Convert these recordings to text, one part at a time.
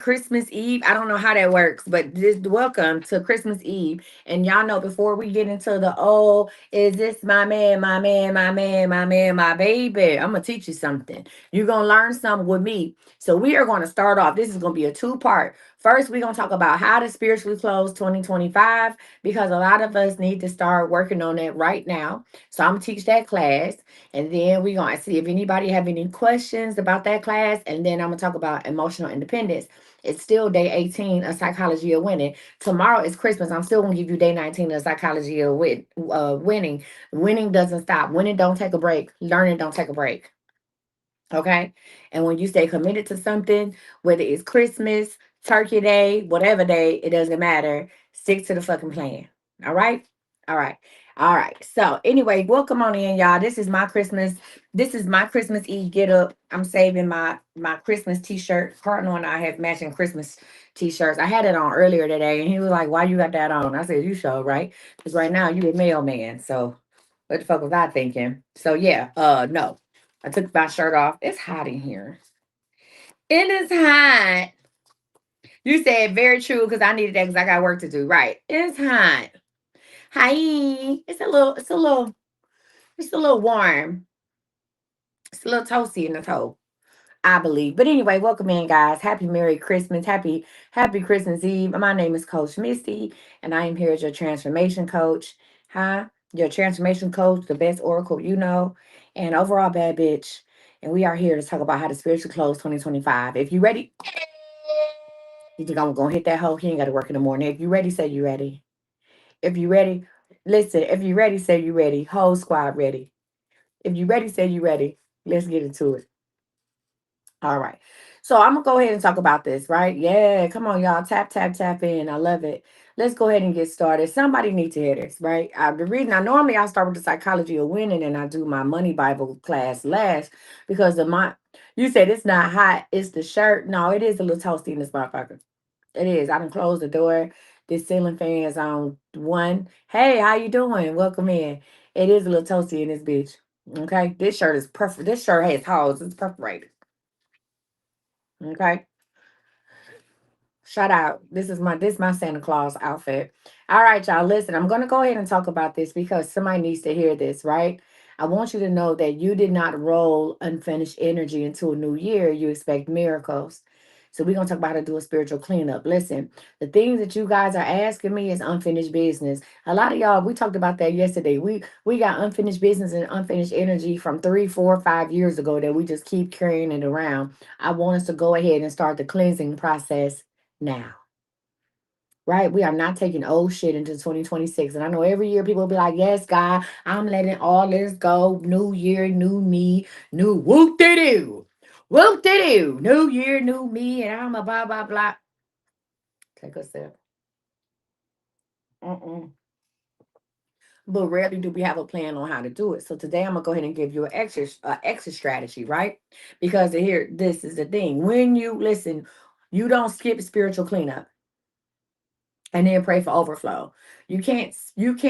Christmas Eve. I don't know how that works, but just welcome to Christmas Eve. And y'all know before we get into the is this my man, my man, my man, my man, my baby? I'm gonna teach you something. You're gonna learn something with me. So we are gonna start off. This is gonna be a two-part. First, we're gonna talk about how to spiritually close 2025 because a lot of us need to start working on that right now. So I'm gonna teach that class, and then we're gonna see if anybody have any questions about that class, and then I'm gonna talk about emotional independence. It's still day 18 of Psychology of Winning. Tomorrow is Christmas. I'm still going to give you day 19 of Psychology of Winning. Winning doesn't stop. Winning don't take a break. Learning don't take a break. Okay? And when you stay committed to something, whether it's Christmas, Turkey Day, whatever day, it doesn't matter. Stick to the fucking plan. All right? All right. All right. So anyway, welcome on in, y'all. This is my Christmas. This is my Christmas Eve get up. I'm saving my Christmas t-shirt. Cardinal and I have matching Christmas t-shirts. I had it on earlier today, and he was like, "Why you got that on?" I said, "You show right, because right now you a mailman." So what the fuck was I thinking? So yeah, no. I took my shirt off. It's hot in here. It is hot. You said very true because I needed that because I got work to do. Right. It's hot. Hi. It's a little warm. It's a little toasty in the toe, I believe. But anyway, welcome in, guys. Happy Merry Christmas. Happy Christmas Eve. My name is Coach Misty, and I am here as your transformation coach. Huh? Your transformation coach, the best oracle you know, and overall bad bitch. And we are here to talk about how to spiritually close 2025. If you ready, you think I'm gonna hit that hoe? He ain't gotta work in the morning. If you ready, say you ready. If you ready, listen, if you ready, say you ready. Whole squad ready. If you ready, say you ready. Let's get into it. All right. So I'm gonna go ahead and talk about this, right? Yeah, come on, y'all. Tap, tap, tap in. I love it. Let's go ahead and get started. Somebody needs to hear this, right? The reason I normally I start with the psychology of winning and I do my money Bible class last because of my you said it's not hot, it's the shirt. No, it is a little toasty in this motherfucker. It is. I done closed the door. This ceiling fan is on one. Hey, how you doing? Welcome in. It is a little toasty in this bitch. Okay. This shirt is perfect. This shirt has holes. It's perforated. Okay. Shout out. This is my Santa Claus outfit. All right, y'all. Listen, I'm gonna go ahead and talk about this because somebody needs to hear this, right? I want you to know that you did not roll unfinished energy into a new year. You expect miracles. So we're gonna talk about how to do a spiritual cleanup. Listen, the things that you guys are asking me is unfinished business. A lot of y'all, we talked about that yesterday. We got unfinished business and unfinished energy from 3, 4, 5 years ago that we just keep carrying it around. I want us to go ahead and start the cleansing process now, right? We are not taking old shit into 2026. And I know every year people will be like, yes, God, I'm letting all this go. New year, new me, new whoop de doo. Whoop de doo. New year, new me. And I'm a blah, blah, blah. Take a sip. Mm-mm. But rarely do we have a plan on how to do it. So today I'm gonna go ahead and give you an extra strategy, right? Because here, this is the thing. When you listen, you don't skip spiritual cleanup and then pray for overflow. You can't skip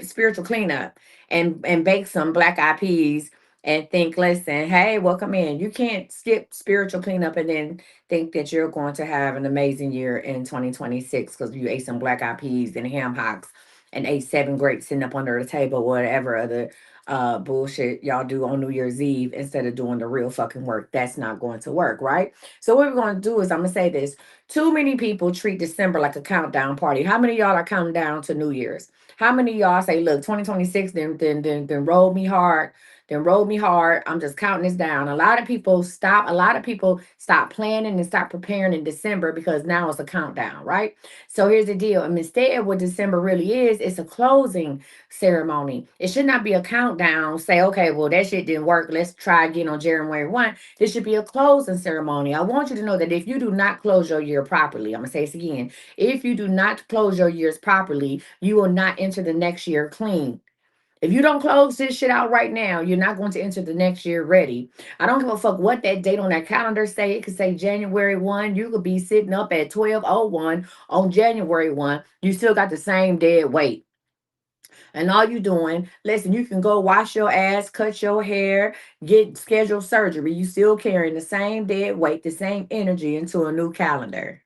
spiritual cleanup and bake some black eyed peas and think, listen, hey, welcome in. You can't skip spiritual cleanup and then think that you're going to have an amazing year in 2026 because you ate some black eyed peas and ham hocks and ate 7 grapes sitting up under the table, whatever other bullshit y'all do on New Year's Eve instead of doing the real fucking work. That's not going to work, right? So what we're going to do is I'm gonna say this. Too many people treat December like a countdown party. How many of y'all are counting down to New Year's? How many of y'all say, look, 2026, then roll me hard, then roll me hard. I'm just counting this down. A lot of people stop planning and stop preparing in December because now it's a countdown, right? So here's the deal. And instead, what December really is, it's a closing ceremony. It should not be a countdown. Say, okay, well, that shit didn't work. Let's try again on January 1. This should be a closing ceremony. I want you to know that if you do not close your year properly, I'm going to say this again. If you do not close your years properly, you will not enter the next year clean. If you don't close this shit out right now, you're not going to enter the next year ready. I don't give a fuck what that date on that calendar say. It could say January 1. You could be sitting up at 12:01 on January 1. You still got the same dead weight. And all you doing, listen, you can go wash your ass, cut your hair, get scheduled surgery. You still carrying the same dead weight, the same energy into a new calendar.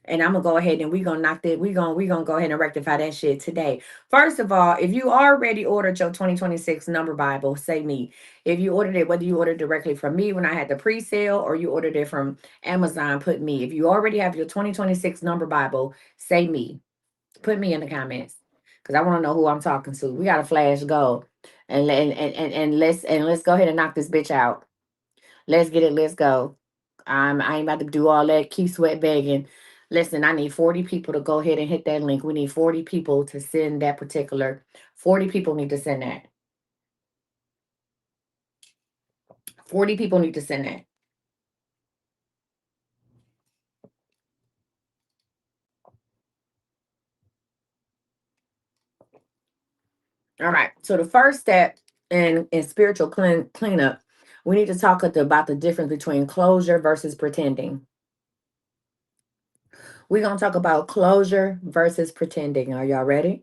And I'm gonna go ahead and we gonna knock that. We gonna go ahead and rectify that shit today. First of all, if you already ordered your 2026 number Bible, say me. If you ordered it, whether you ordered directly from me when I had the pre-sale or you ordered it from Amazon, put me. If you already have your 2026 number Bible, say me. Put me in the comments because I want to know who I'm talking to. We got a flash go, and let's go ahead and knock this bitch out. Let's get it. Let's go. I ain't about to do all that. Keep sweat begging. Listen, I need 40 people to go ahead and hit that link. We need 40 people to send that particular. 40 people need to send that. 40 people need to send that. All right. So the first step in spiritual cleanup, we need to talk about the difference between closure versus pretending. We're going to talk about closure versus pretending. Are y'all ready?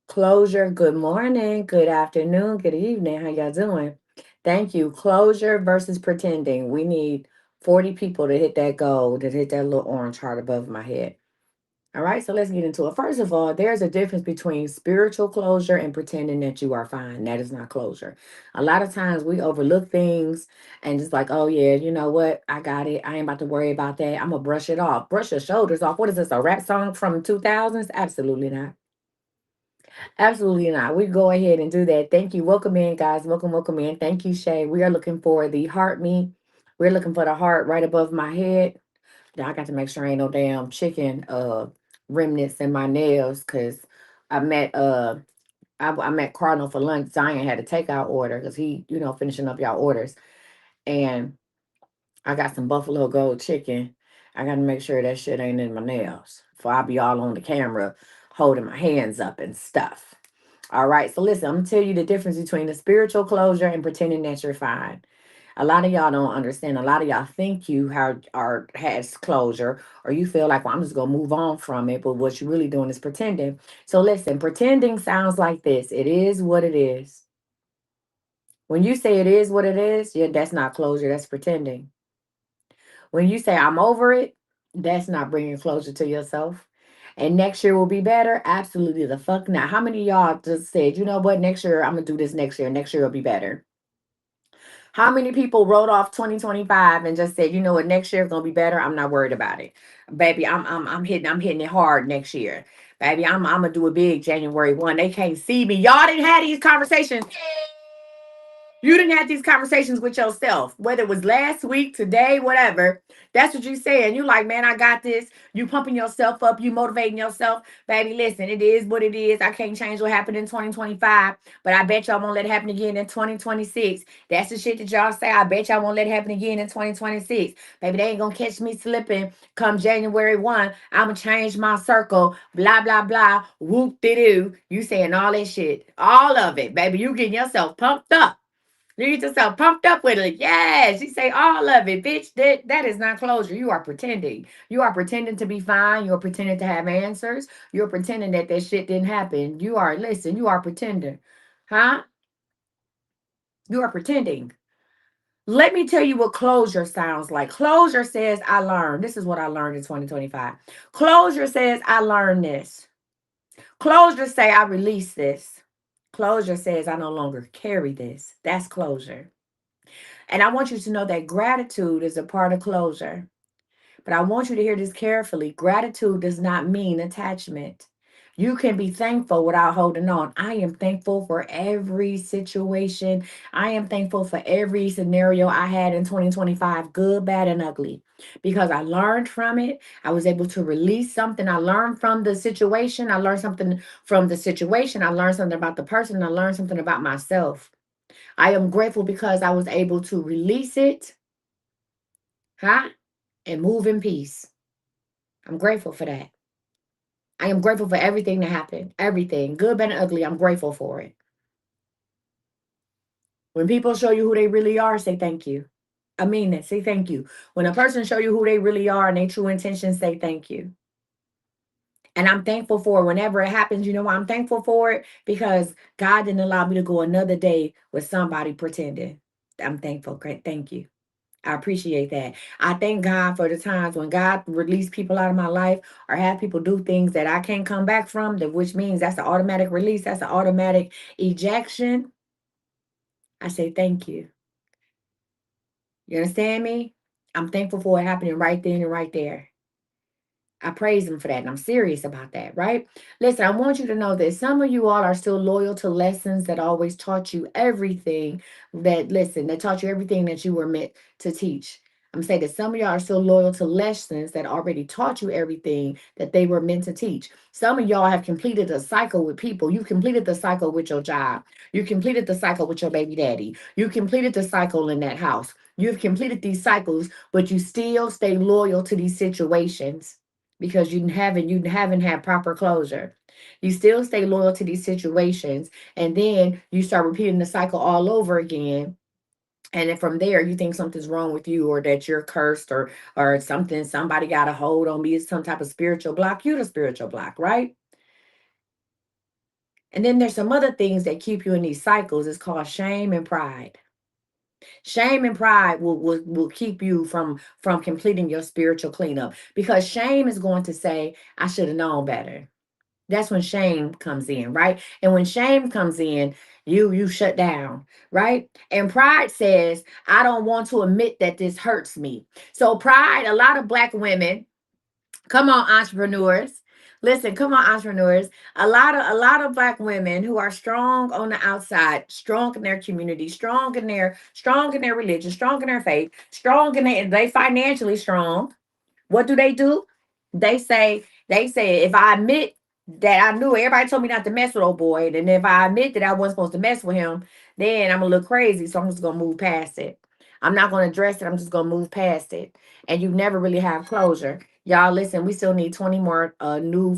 Closure, good morning, good afternoon, good evening. How y'all doing? Thank you. Closure versus pretending. We need 40 people to hit that goal, to hit that little orange heart above my head. All right, so let's get into it. First of all, there's a difference between spiritual closure and pretending that you are fine. That is not closure. A lot of times we overlook things and just like, oh yeah, you know what? I got it. I ain't about to worry about that. I'm gonna brush it off. Brush your shoulders off. What is this? A rap song from 2000s? Absolutely not. Absolutely not. We go ahead and do that. Thank you. Welcome in, guys. Welcome, welcome in. Thank you, Shay. We are looking for the heart me. We're looking for the heart right above my head. Now I got to make sure ain't no damn chicken remnants in my nails because I met I met Cardinal for lunch. Zion had a takeout order because he, finishing up y'all orders. And I got some buffalo gold chicken. I got to make sure that shit ain't in my nails. For I'll be all on the camera holding my hands up and stuff. All right. So listen, I'm gonna tell you the difference between the spiritual closure and pretending that you're fine. A lot of y'all don't understand. A lot of y'all think you are has closure, or you feel like, well, I'm just gonna move on from it. But what you're really doing is pretending. So listen, pretending sounds like this. It is what it is. When you say it is what it is, yeah, that's not closure. That's pretending. When you say I'm over it, that's not bringing closure to yourself. And next year will be better. Absolutely the fuck not. How many of y'all just said, you know what, next year I'm gonna do this next year. Next year will be better. How many people wrote off 2025 and just said, you know what, next year is gonna be better. I'm not worried about it. Baby, I'm hitting it hard next year. Baby, I'm gonna do it big January 1. They can't see me. Y'all didn't have these conversations. You didn't have these conversations with yourself, whether it was last week, today, whatever. That's what you saying. You like, man, I got this. You pumping yourself up. You motivating yourself. Baby, listen, it is what it is. I can't change what happened in 2025, but I bet y'all won't let it happen again in 2026. That's the shit that y'all say. I bet y'all won't let it happen again in 2026. Baby, they ain't going to catch me slipping come January 1. I'm going to change my circle. Blah, blah, blah. Whoop de doo. You saying all that shit. All of it, baby. You getting yourself pumped up. You get yourself pumped up with it. Yes, you say all of it, bitch. That is not closure. You are pretending. You are pretending to be fine. You're pretending to have answers. You're pretending that that shit didn't happen. Listen, you are pretending. Huh? You are pretending. Let me tell you what closure sounds like. Closure says, I learned. This is what I learned in 2025. Closure says, I learned this. Closure say, I release this. Closure says, I no longer carry this. That's closure. And I want you to know that gratitude is a part of closure. But I want you to hear this carefully. Gratitude does not mean attachment. You can be thankful without holding on. I am thankful for every situation. I am thankful for every scenario I had in 2025, good, bad, and ugly, because I learned from it. I was able to release something. I learned from the situation. I learned something from the situation. I learned something about the person. I learned something about myself. I am grateful because I was able to release it, huh? And move in peace. I'm grateful for that. I am grateful for everything that happened. Everything, good, bad, and ugly. I'm grateful for it. When people show you who they really are, say thank you. I mean that. Say thank you. When a person show you who they really are and their true intentions, say thank you. And I'm thankful for it whenever it happens. You know why I'm thankful for it? Because God didn't allow me to go another day with somebody pretending. I'm thankful. Great. Thank you. I appreciate that. I thank God for the times when God released people out of my life or have people do things that I can't come back from, that which means that's an automatic release, that's an automatic ejection. I say thank you. You understand me? I'm thankful for it happening right then and right there. I praise him for that. And I'm serious about that, right? Listen, I want you to know that some of you all are still loyal to lessons that always taught you everything that taught you everything that you were meant to teach. I'm saying that some of y'all are still loyal to lessons that already taught you everything that they were meant to teach. Some of y'all have completed a cycle with people. You completed the cycle with your job. You completed the cycle with your baby daddy. You completed the cycle in that house. You've completed these cycles, but you still stay loyal to these situations because you haven't had proper closure. You still stay loyal to these situations, and then you start repeating the cycle all over again. And then from there, you think something's wrong with you, or that you're cursed, or somebody got a hold on me. It's some type of spiritual block. You the spiritual block, right? And then there's some other things that keep you in these cycles. It's called shame and pride. Shame and pride will keep you from completing your spiritual cleanup, because shame is going to say, I should have known better. That's when shame comes in, right? And when shame comes in, you shut down, right? And pride says, I don't want to admit that this hurts me. So pride, a lot of black women, come on, entrepreneurs. Listen, come on, entrepreneurs. A lot of black women who are strong on the outside, strong in their community, strong in their religion, strong in their faith, strong in they financially strong. What do? They say, if I admit that I knew, everybody told me not to mess with old boy, and if I admit that I wasn't supposed to mess with him, then I'm a little crazy. So I'm just gonna move past it. I'm not gonna address it. I'm just gonna move past it. And you never really have closure. Y'all listen, we still need 20 more new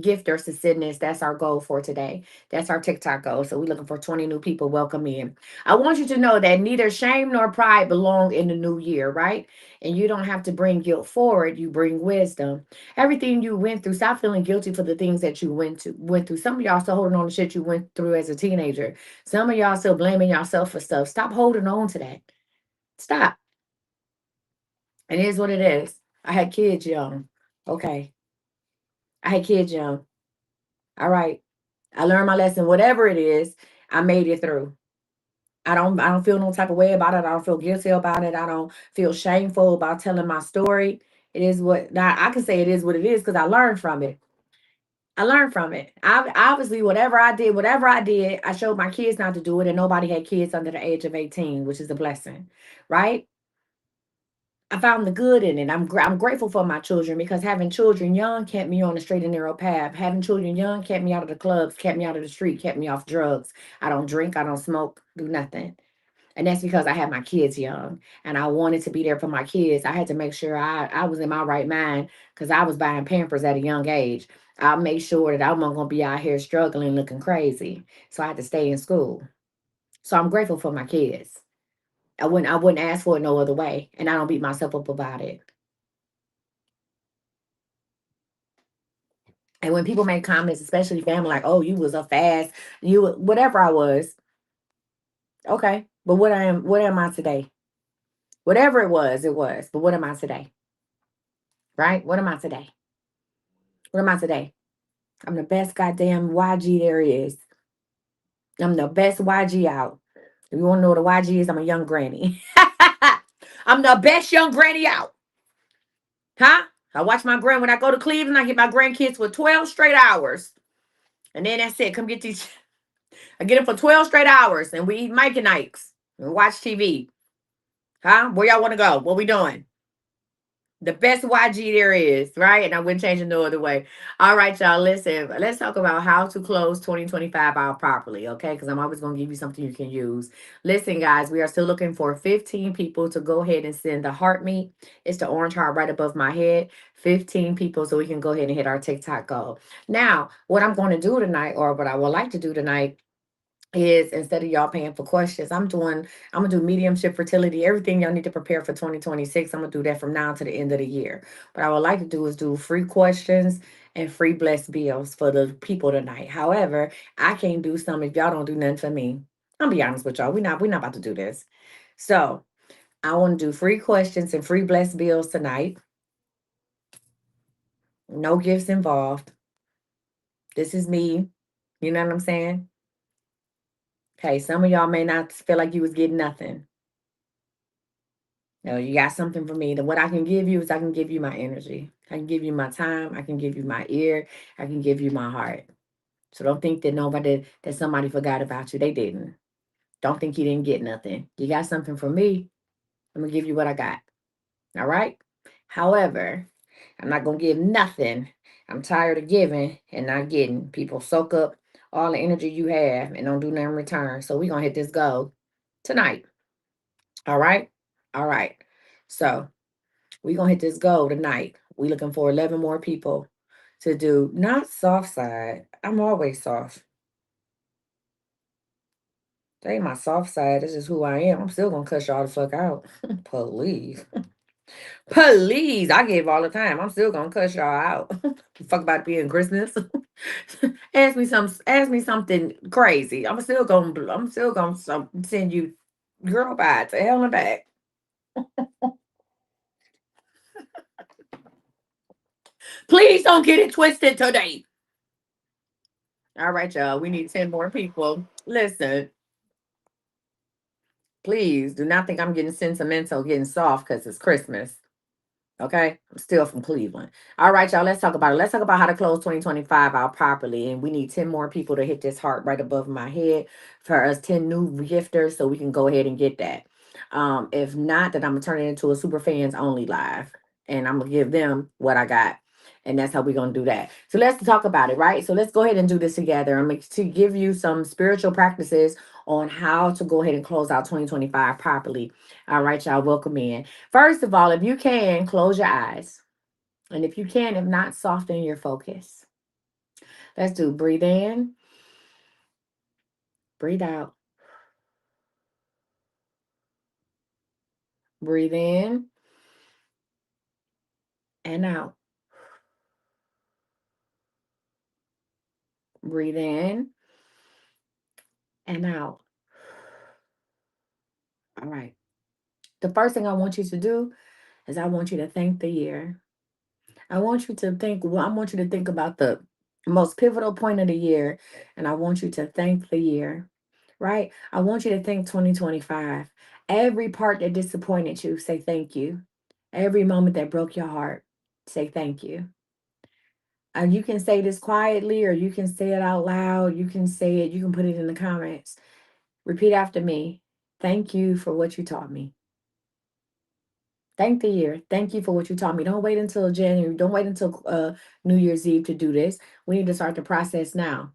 gifters to sit in this. That's our goal for today. That's our TikTok goal. So we're looking for 20 new people. Welcome in. I want you to know that neither shame nor pride belong in the new year, right? And you don't have to bring guilt forward. You bring wisdom. Everything you went through, stop feeling guilty for the things that you went through. Some of y'all still holding on to shit you went through as a teenager. Some of y'all still blaming yourself for stuff. Stop holding on to that. Stop. And it is what it is. I had kids young. Okay. I had kids young. All right. I learned my lesson. Whatever it is, I made it through. I don't feel no type of way about it. I don't feel guilty about it. I don't feel shameful about telling my story. It is what now I can say it is what it is because I learned from it. I learned from it. I obviously whatever I did, I showed my kids not to do it, and nobody had kids under the age of 18, which is a blessing, right? I found the good in it. I'm grateful for my children because having children young kept me on the straight and narrow path. Having children young kept me out of the clubs, kept me out of the street, kept me off drugs. I don't drink, I don't smoke, do nothing. And that's because I had my kids young and I wanted to be there for my kids. I had to make sure I was in my right mind because I was buying Pampers at a young age. I made sure that I wasn't going to be out here struggling, looking crazy. So I had to stay in school. So I'm grateful for my kids. I wouldn't ask for it no other way. And I don't beat myself up about it. And when people make comments, especially family, like, oh, you was a fast, whatever I was, okay. But what am I today? Whatever it was, it was. But what am I today? Right? What am I today? What am I today? I'm the best goddamn YG there is. I'm the best YG out. If you want to know what a YG is, I'm a young granny. I'm the best young granny out. Huh? I watch my grand when I go to Cleveland, I get my grandkids for 12 straight hours. And then that's it. Come get these. I get them for 12 straight hours and we eat Mike and Ike's and watch TV. Huh? Where y'all want to go? What we doing? The best YG there is, right? And I wouldn't change it no other way. All right, y'all. Listen, let's talk about how to close 2025 out properly, okay? Because I'm always going to give you something you can use. Listen, guys, we are still looking for 15 people to go ahead and send the heart meet. It's the orange heart right above my head. 15 people so we can go ahead and hit our TikTok goal. Now, what I'm going to do tonight, or what I would like to do tonight, is instead of y'all paying for questions, I'm gonna do mediumship fertility, everything y'all need to prepare for 2026. I'm gonna do that from now to the end of the year. What I would like to do is do free questions and free blessed bills for the people tonight. However, I can't do some if y'all don't do nothing for me. I'll be honest with y'all. We're not about to do this. So I want to do free questions and free blessed bills tonight. No gifts involved. This is me. You know what I'm saying? Okay, some of y'all may not feel like you was getting nothing. No, you got something for me. Then what I can give you is I can give you my energy. I can give you my time. I can give you my ear. I can give you my heart. So don't think that somebody forgot about you. They didn't. Don't think you didn't get nothing. You got something for me. I'm gonna give you what I got. All right. However, I'm not gonna give nothing. I'm tired of giving and not getting. People soak up all the energy you have and don't do nothing in return. So we're gonna hit this goal tonight. All right. All right. So we're gonna hit this goal tonight. We looking for 11 more people to do not soft side. I'm always soft. That ain't my soft side. This is who I am. I'm still gonna cuss y'all the fuck out. Please. Please. I give all the time. I'm still gonna cuss y'all out. Fuck about being Christmas. Ask me something crazy. I'm still gonna send you girl bye to hell and back. Please don't get it twisted today. All right, y'all. We need 10 more people. Listen, please do not think I'm getting sentimental, getting soft because it's Christmas. Okay, I'm still from Cleveland. All right, y'all, let's talk about it. Let's talk about how to close 2025 out properly. And we need 10 more people to hit this heart right above my head for us 10 new gifters so we can go ahead and get that. If not, then I'm gonna turn it into a super fans only live and I'm gonna give them what I got. And that's how we're gonna do that. So let's talk about it, right? So let's go ahead and do this together. I'm going to give you some spiritual practices on how to go ahead and close out 2025 properly. All right, y'all, welcome in. First of all, if you can, close your eyes. And if you can, if not, soften your focus. Let's do breathe in, breathe out, breathe in and out, breathe in and out. All right. The first thing I want you to do is I want you to thank the year. I want you to think about the most pivotal point of the year, and I want you to thank the year, right? I want you to thank 2025. Every part that disappointed you, say thank you. Every moment that broke your heart, say thank you. And you can say this quietly or you can say it out loud. You can say it, you can put it in the comments. Repeat after me. Thank you for what you taught me. Thank the year. Thank you for what you taught me. Don't wait until January. Don't wait until New Year's Eve to do this. We need to start the process now.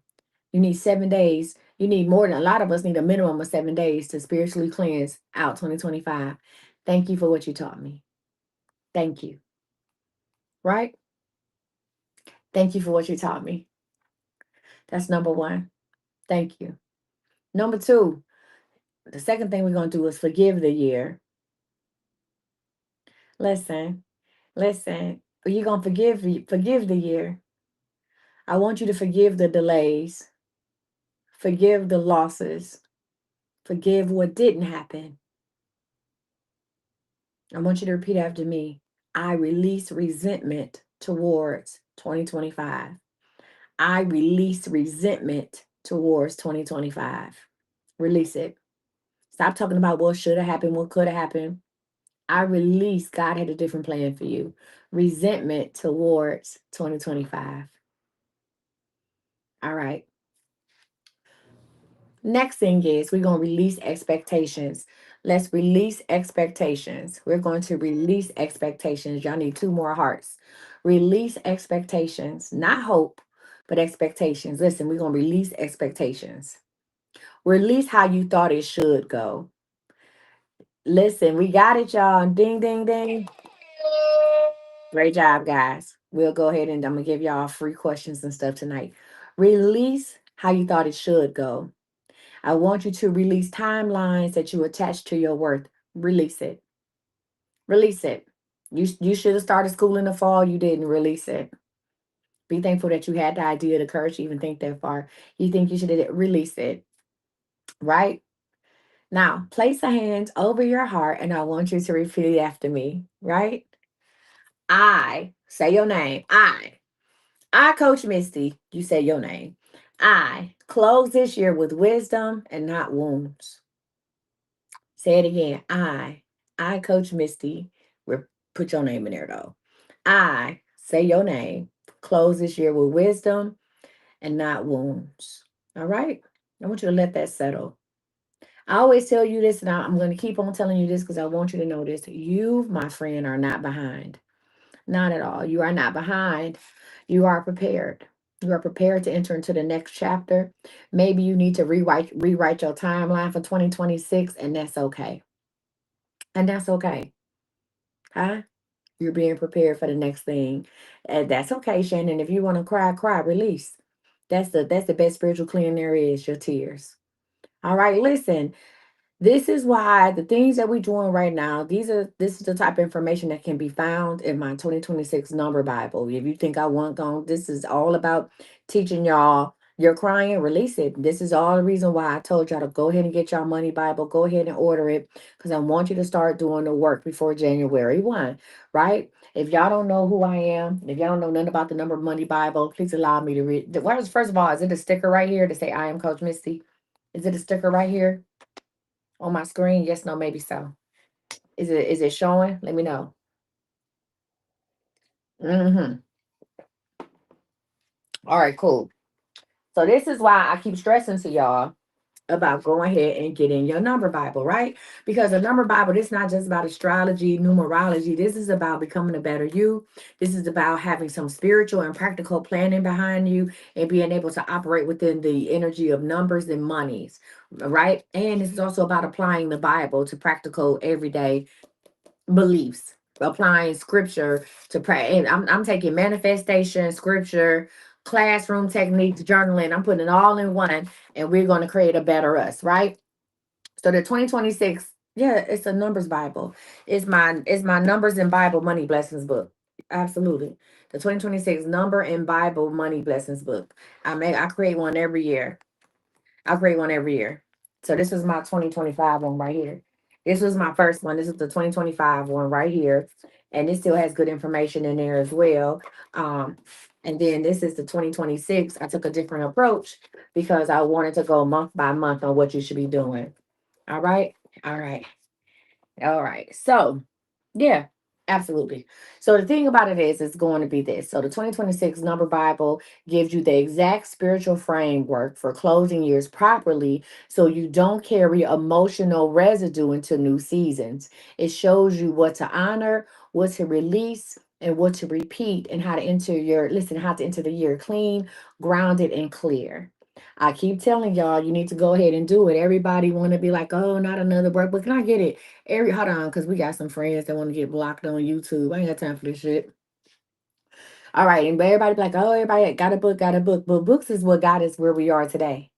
You need 7 days. You need more than a lot of us need a minimum of 7 days to spiritually cleanse out 2025. Thank you for what you taught me. Thank you. Right? Thank you for what you taught me. That's number one. Thank you. Number two, the second thing we're going to do is forgive the year. Listen, listen. You're going to forgive the year. I want you to forgive the delays, forgive the losses, forgive what didn't happen. I want you to repeat after me. I release resentment towards 2025. I release resentment towards 2025. Release it. Stop talking about what should have happened, what could have happened. I release God had a different plan for you. Resentment towards 2025. All right. Next thing is we're going to release expectations. Let's release expectations. We're going to release expectations. Y'all need two more hearts. Release expectations, not hope, but expectations. Listen, we're going to release expectations. Release how you thought it should go. Listen, we got it, y'all. Ding, ding, ding. Great job, guys. We'll go ahead and I'm going to give y'all free questions and stuff tonight. Release how you thought it should go. I want you to release timelines that you attach to your worth. Release it. Release it. You should have started school in the fall. You didn't release it. Be thankful that you had the idea, the courage to even think that far. You think you should have released it, right? Now, place a hand over your heart and I want you to repeat it after me, right? I, say your name. I, Coach Misty, you say your name. I close this year with wisdom and not wounds. Say it again. I, Coach Misty, put your name in there though. I, say your name, close this year with wisdom and not wounds. All right? I want you to let that settle. I always tell you this, and I'm going to keep on telling you this because I want you to know this. You, my friend, are not behind. Not at all. You are not behind. You are prepared. You are prepared to enter into the next chapter. Maybe you need to rewrite your timeline for 2026, and that's okay. And that's okay. Huh? You're being prepared for the next thing. And that's okay, Shannon. If you want to cry, cry, release. That's the best spiritual cleaning there is, your tears. All right, listen. This is why the things that we're doing right now, this is the type of information that can be found in my 2026 number Bible. If you think I want gone, this is all about teaching y'all. You're crying, release it. This is all the reason why I told y'all to go ahead and get y'all money Bible. Go ahead and order it because I want you to start doing the work before January 1, right? If y'all don't know who I am, if y'all don't know nothing about the number money Bible, please allow me to read. First of all, is it a sticker right here to say I am Coach Misty? Is it a sticker right here on my screen? Yes, no, maybe so. Is it showing? Let me know. Mm-hmm. All right, cool. So this is why I keep stressing to y'all about going ahead and getting your number Bible, right? Because a number Bible, this is not just about astrology, numerology. This is about becoming a better you. This is about having some spiritual and practical planning behind you and being able to operate within the energy of numbers and monies, right? And this is also about applying the Bible to practical everyday beliefs, applying scripture to pray. And I'm taking manifestation, scripture, classroom techniques, journaling. I'm putting it all in one, and we're going to create a better us, right? So the 2026, yeah, it's a numbers Bible. It's my numbers and Bible money blessings book. Absolutely. The 2026 number and Bible money blessings book. I create one every year. I create one every year. So this is my 2025 one right here. This was my first one. This is the 2025 one right here. And it still has good information in there as well. Um, and then this is the 2026. I took a different approach because I wanted to go month by month on what you should be doing. All right. All right. All right. So, yeah, absolutely. So, the thing about it is, it's going to be this. So, the 2026 Number Bible gives you the exact spiritual framework for closing years properly so you don't carry emotional residue into new seasons. It shows you what to honor, what to release, and what to repeat, and how to enter the year clean, grounded, and clear. I keep telling y'all, you need to go ahead and do it. Everybody want to be like, oh, not another workbook. Can I get it? Hold on, because we got some friends that want to get blocked on YouTube. I ain't got time for this shit. All right, and everybody be like, oh, everybody got a book, got a book. But books is what got us where we are today.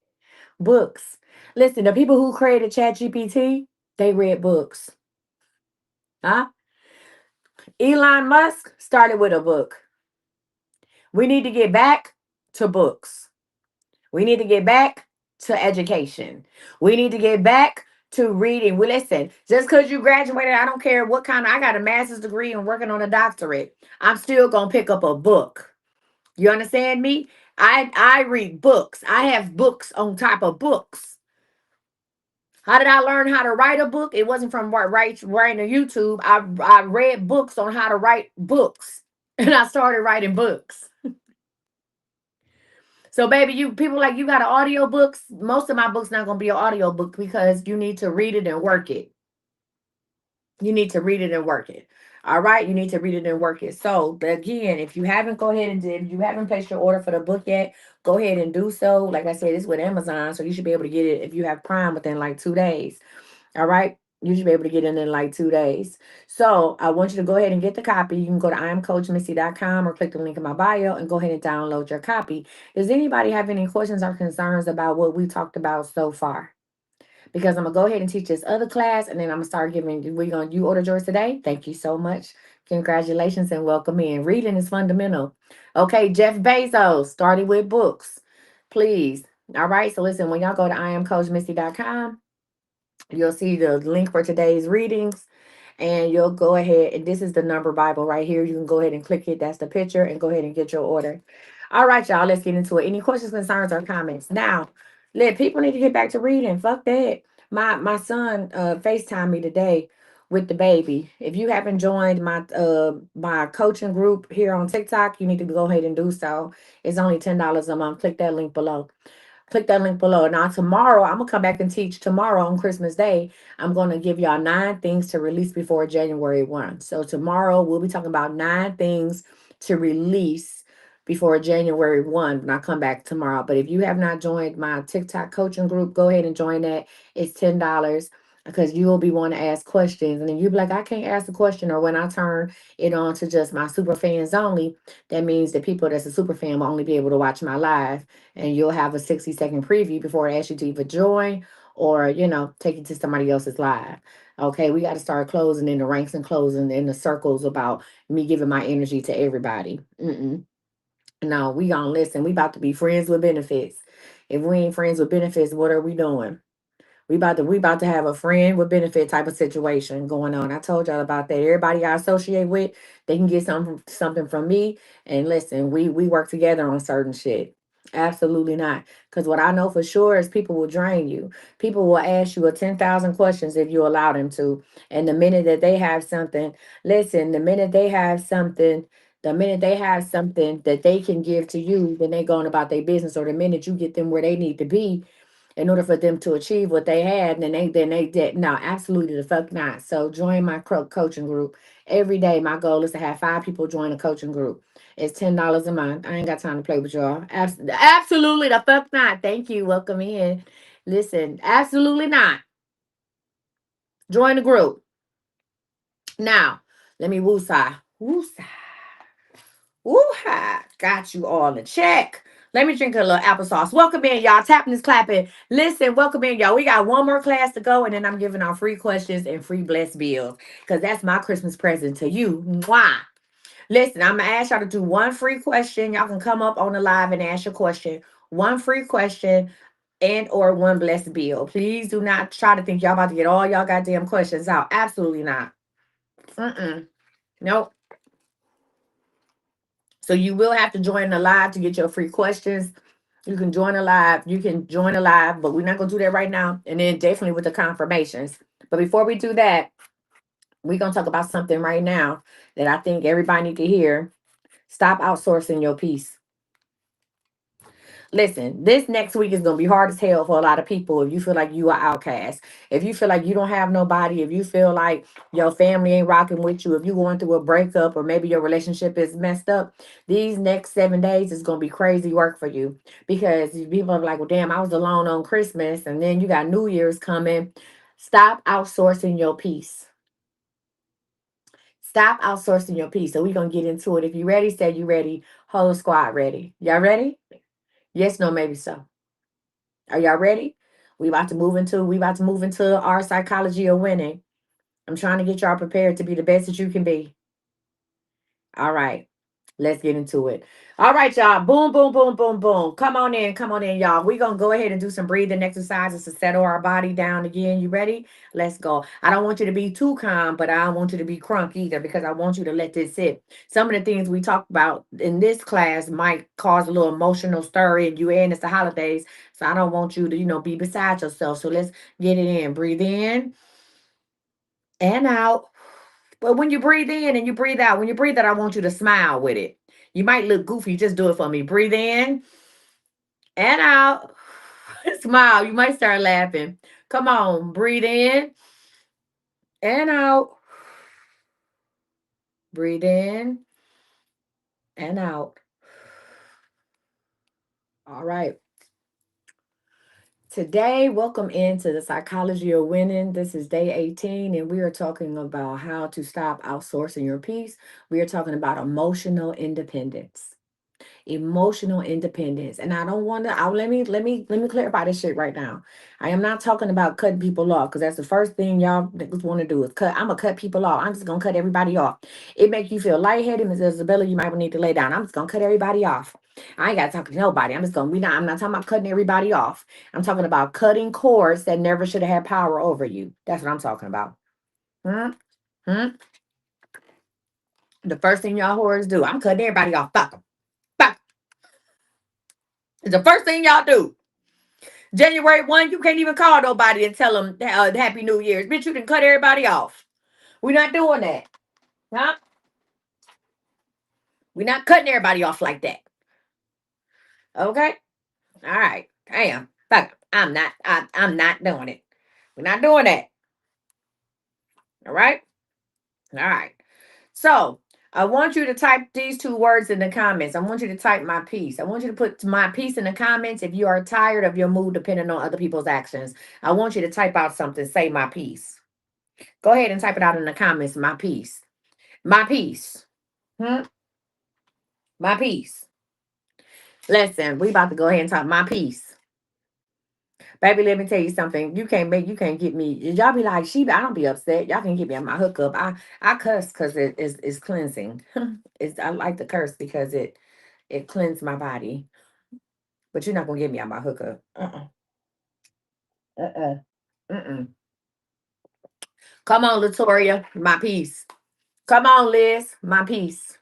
Books. Listen, the people who created ChatGPT, they read books. Huh? Elon Musk started with a book. We need to get back to books. We need to get back to education. We need to get back to reading. Well, listen, just because you graduated, I don't care what kind of, I got a master's degree and working on a doctorate. I'm still going to pick up a book. You understand me? I read books. I have books on top of books. How did I learn how to write a book? It wasn't from writing on YouTube. I read books on how to write books. And I started writing books. So, baby, you people like you got an audio books. Most of my books not gonna be an audio book because you need to read it and work it. You need to read it and work it. All right, you need to read it and work it. So, again, if you haven't go ahead and if you haven't placed your order for the book yet, go ahead and do so. Like I said, it's with Amazon, so you should be able to get it if you have Prime within like 2 days. All right. You should be able to get in like 2 days. So I want you to go ahead and get the copy. You can go to imcoachmissy.com or click the link in my bio and go ahead and download your copy. Does anybody have any questions or concerns about what we talked about so far? Because I'm gonna go ahead and teach this other class, and then I'm gonna start giving you. You ordered yours today. Thank you so much. Congratulations and welcome in. Reading is fundamental. Okay, Jeff Bezos started with books. Please. All right. So listen, when y'all go to imcoachmissy.com, you'll see the link for today's readings, and you'll go ahead, and this is the number Bible right here. You can go ahead and click it. That's the picture, and go ahead and get your order. All right, y'all. Let's get into it. Any questions, concerns, or comments? Now, let people need to get back to reading. Fuck that. My son FaceTime me today with the baby. If you haven't joined my coaching group here on TikTok, you need to go ahead and do so. It's only $10 a month. Click that link below. Click that link below. Now, tomorrow, I'm going to come back and teach tomorrow on Christmas Day. I'm going to give y'all 9 things to release before January 1. So, tomorrow, we'll be talking about 9 things to release before January 1 when I come back tomorrow. But if you have not joined my TikTok coaching group, go ahead and join that. It's $10 because you will be wanting to ask questions. And then you'll be like, I can't ask a question. Or when I turn it on to just my super fans only, that means the people that's a super fan will only be able to watch my live, and you'll have a 60-second preview before it asks you to either join or take you to somebody else's live. Okay, we got to start closing in the ranks and closing in the circles about me giving my energy to everybody. No, we gonna listen. We about to be friends with benefits. If we ain't friends with benefits, what are we doing? We about to have a friend with benefit type of situation going on. I told y'all about that. Everybody I associate with, they can get something from me. And listen, we work together on certain shit. Absolutely not. Because what I know for sure is people will drain you. People will ask you a 10,000 questions if you allow them to. And the minute that they have something, listen, the minute they have something that they can give to you, then they going about their business. Or the minute you get them where they need to be, in order for them to achieve what they had, and then they did. No, absolutely the fuck not. So join my coaching group every day. My goal is to have 5 people join a coaching group. It's $10 a month. I ain't got time to play with y'all. Absolutely the fuck not. Thank you. Welcome in. Listen, absolutely not. Join the group now. Let me woosah. Woosah. Woo-ha. Got you all in check. Let me drink a little applesauce. Welcome in, y'all. Tapping is clapping. Listen, welcome in, y'all. We got one more class to go, and then I'm giving out free questions and free blessed bills. Because that's my Christmas present to you. Mwah. Listen, I'm going to ask y'all to do one free question. Y'all can come up on the live and ask your question. One free question and or one blessed bill. Please do not try to think y'all about to get all y'all goddamn questions out. Absolutely not. Nope. So you will have to join the live to get your free questions. You can join a live. You can join a live, but we're not gonna do that right now. And then definitely with the confirmations. But before we do that, we're gonna talk about something right now that I think everybody need to hear. Stop outsourcing your peace. Listen, this next week is gonna be hard as hell for a lot of people if you feel like you are outcast. If you feel like you don't have nobody, if you feel like your family ain't rocking with you, if you're going through a breakup or maybe your relationship is messed up, these next 7 days is gonna be crazy work for you. Because people are like, well, damn, I was alone on Christmas, and then you got New Year's coming. Stop outsourcing your peace. Stop outsourcing your peace. So we're gonna get into it. If you ready, say you ready. Whole squad ready. Y'all ready? Yes, no, maybe so. Are y'all ready? We about to move into our psychology of winning. I'm trying to get y'all prepared to be the best that you can be. All right. Let's get into it. All right, y'all. Boom, boom, boom, boom, boom. Come on in, y'all. We're going to go ahead and do some breathing exercises to settle our body down again. You ready? Let's go. I don't want you to be too calm, but I don't want you to be crunk either because I want you to let this sit. Some of the things we talked about in this class might cause a little emotional stir in you, and it's the holidays. So I don't want you to, be beside yourself. So let's get it in. Breathe in and out. But when you breathe in and you breathe out, when you breathe out, I want you to smile with it. You might look goofy. Just do it for me. Breathe in and out. Smile. You might start laughing. Come on. Breathe in and out. Breathe in and out. All right. Today, welcome into the psychology of winning. This is day 18, and we are talking about how to stop outsourcing your peace. We are talking about emotional independence. Emotional independence. And I don't want to let me clarify this shit right now. I am not talking about cutting people off because that's the first thing y'all niggas want to do is cut. I'm gonna cut people off. I'm just gonna cut everybody off. It makes you feel lightheaded, Miss Isabella. You might need to lay down. I'm just gonna cut everybody off. I ain't gotta talk to nobody. I'm not talking about cutting everybody off. I'm talking about cutting cords that never should have had power over you. That's what I'm talking about. Hmm? Hmm? The first thing y'all whores do, I'm cutting everybody off. Fuck them. Fuck 'em. It's the first thing y'all do. January 1, you can't even call nobody and tell them Happy New Year's. Bitch, you can cut everybody off. We're not doing that. Huh? We're not cutting everybody off like that. Okay? All right. Damn. Fuck. I'm not doing it. We're not doing that. All right? All right. So I want you to type these two words in the comments. I want you to type my piece. I want you to put my piece in the comments if you are tired of your mood depending on other people's actions. I want you to type out something. Say my piece. Go ahead and type it out in the comments. My piece. My piece. Hmm? My piece. Listen, we about to go ahead and talk my piece. Baby, let me tell you something. You can't get me. Y'all be like, I don't be upset. Y'all can get me on my hookup. I cuss because it's cleansing. I like to curse because it cleans my body. But you're not gonna get me on my hookup. Uh-uh. Mm-mm. Come on, Latoria, my piece. Come on, Liz, my piece.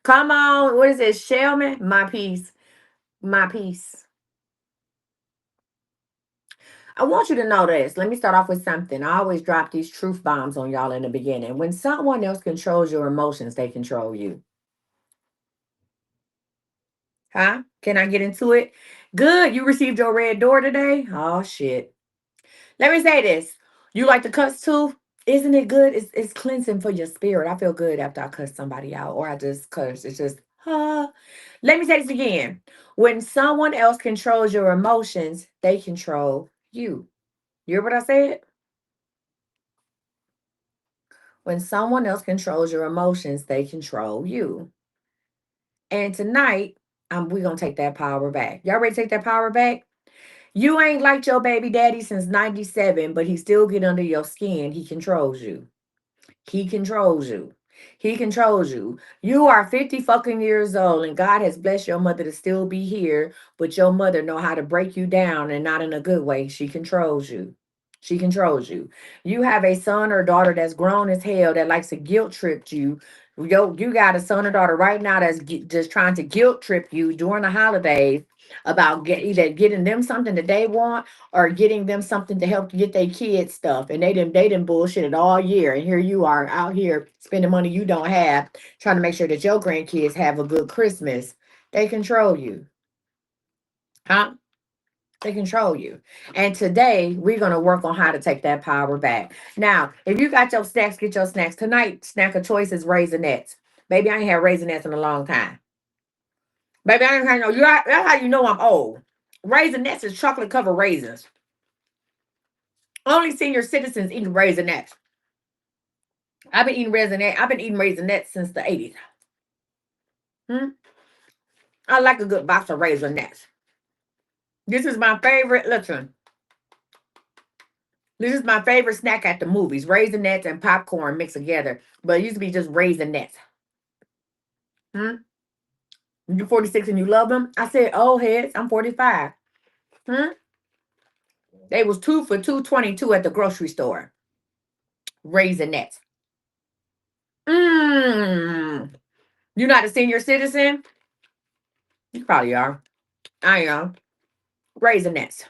Come on, what is it, Shelman? My piece. My piece. I want you to know this. Let me start off with something. I always drop these truth bombs on y'all in the beginning. When someone else controls your emotions, they control you. Huh? Can I get into it? Good. You received your red door today? Oh, shit. Let me say this. You like to cuss too? Isn't it good? It's cleansing for your spirit. I feel good after I cuss somebody out or I just cuss. It's just, Let me say this again. When someone else controls your emotions, they control you. You hear what I said? When someone else controls your emotions, they control you. And tonight, we're going to take that power back. Y'all ready to take that power back? You ain't liked your baby daddy since 97, but he still get under your skin. He controls you. He controls you. He controls you. You are 50 fucking years old and God has blessed your mother to still be here, but your mother know how to break you down and not in a good way. She controls you. She controls you. You have a son or daughter that's grown as hell that likes to guilt trip you. You got a son or daughter right now that's just trying to guilt trip you during the holidays about either getting them something that they want or getting them something to help get their kids stuff. And they didn't bullshit it all year. And here you are out here spending money you don't have, trying to make sure that your grandkids have a good Christmas. They control you. Huh? They control you. And today we're gonna work on how to take that power back. Now, if you got your snacks, get your snacks. Tonight, snack of choice is Raisinets. Baby, I ain't had Raisinets in a long time. Baby, I ain't had no. That's how you know I'm old. Raisinets is chocolate covered raisins. Only senior citizens eat Raisinets. I've been eating Raisinets since the 80s. Hmm? I like a good box of Raisinets. This is my favorite. Listen, this is my favorite snack at the movies. Raisinets and popcorn mixed together. But it used to be just Raisinets. Hmm? You're 46 and you love them? I said, oh, heads, I'm 45. Hmm? They was 2 for $2.22 at the grocery store. Raisinets. Mmm. You're not a senior citizen? You probably are. I am. Raisinets.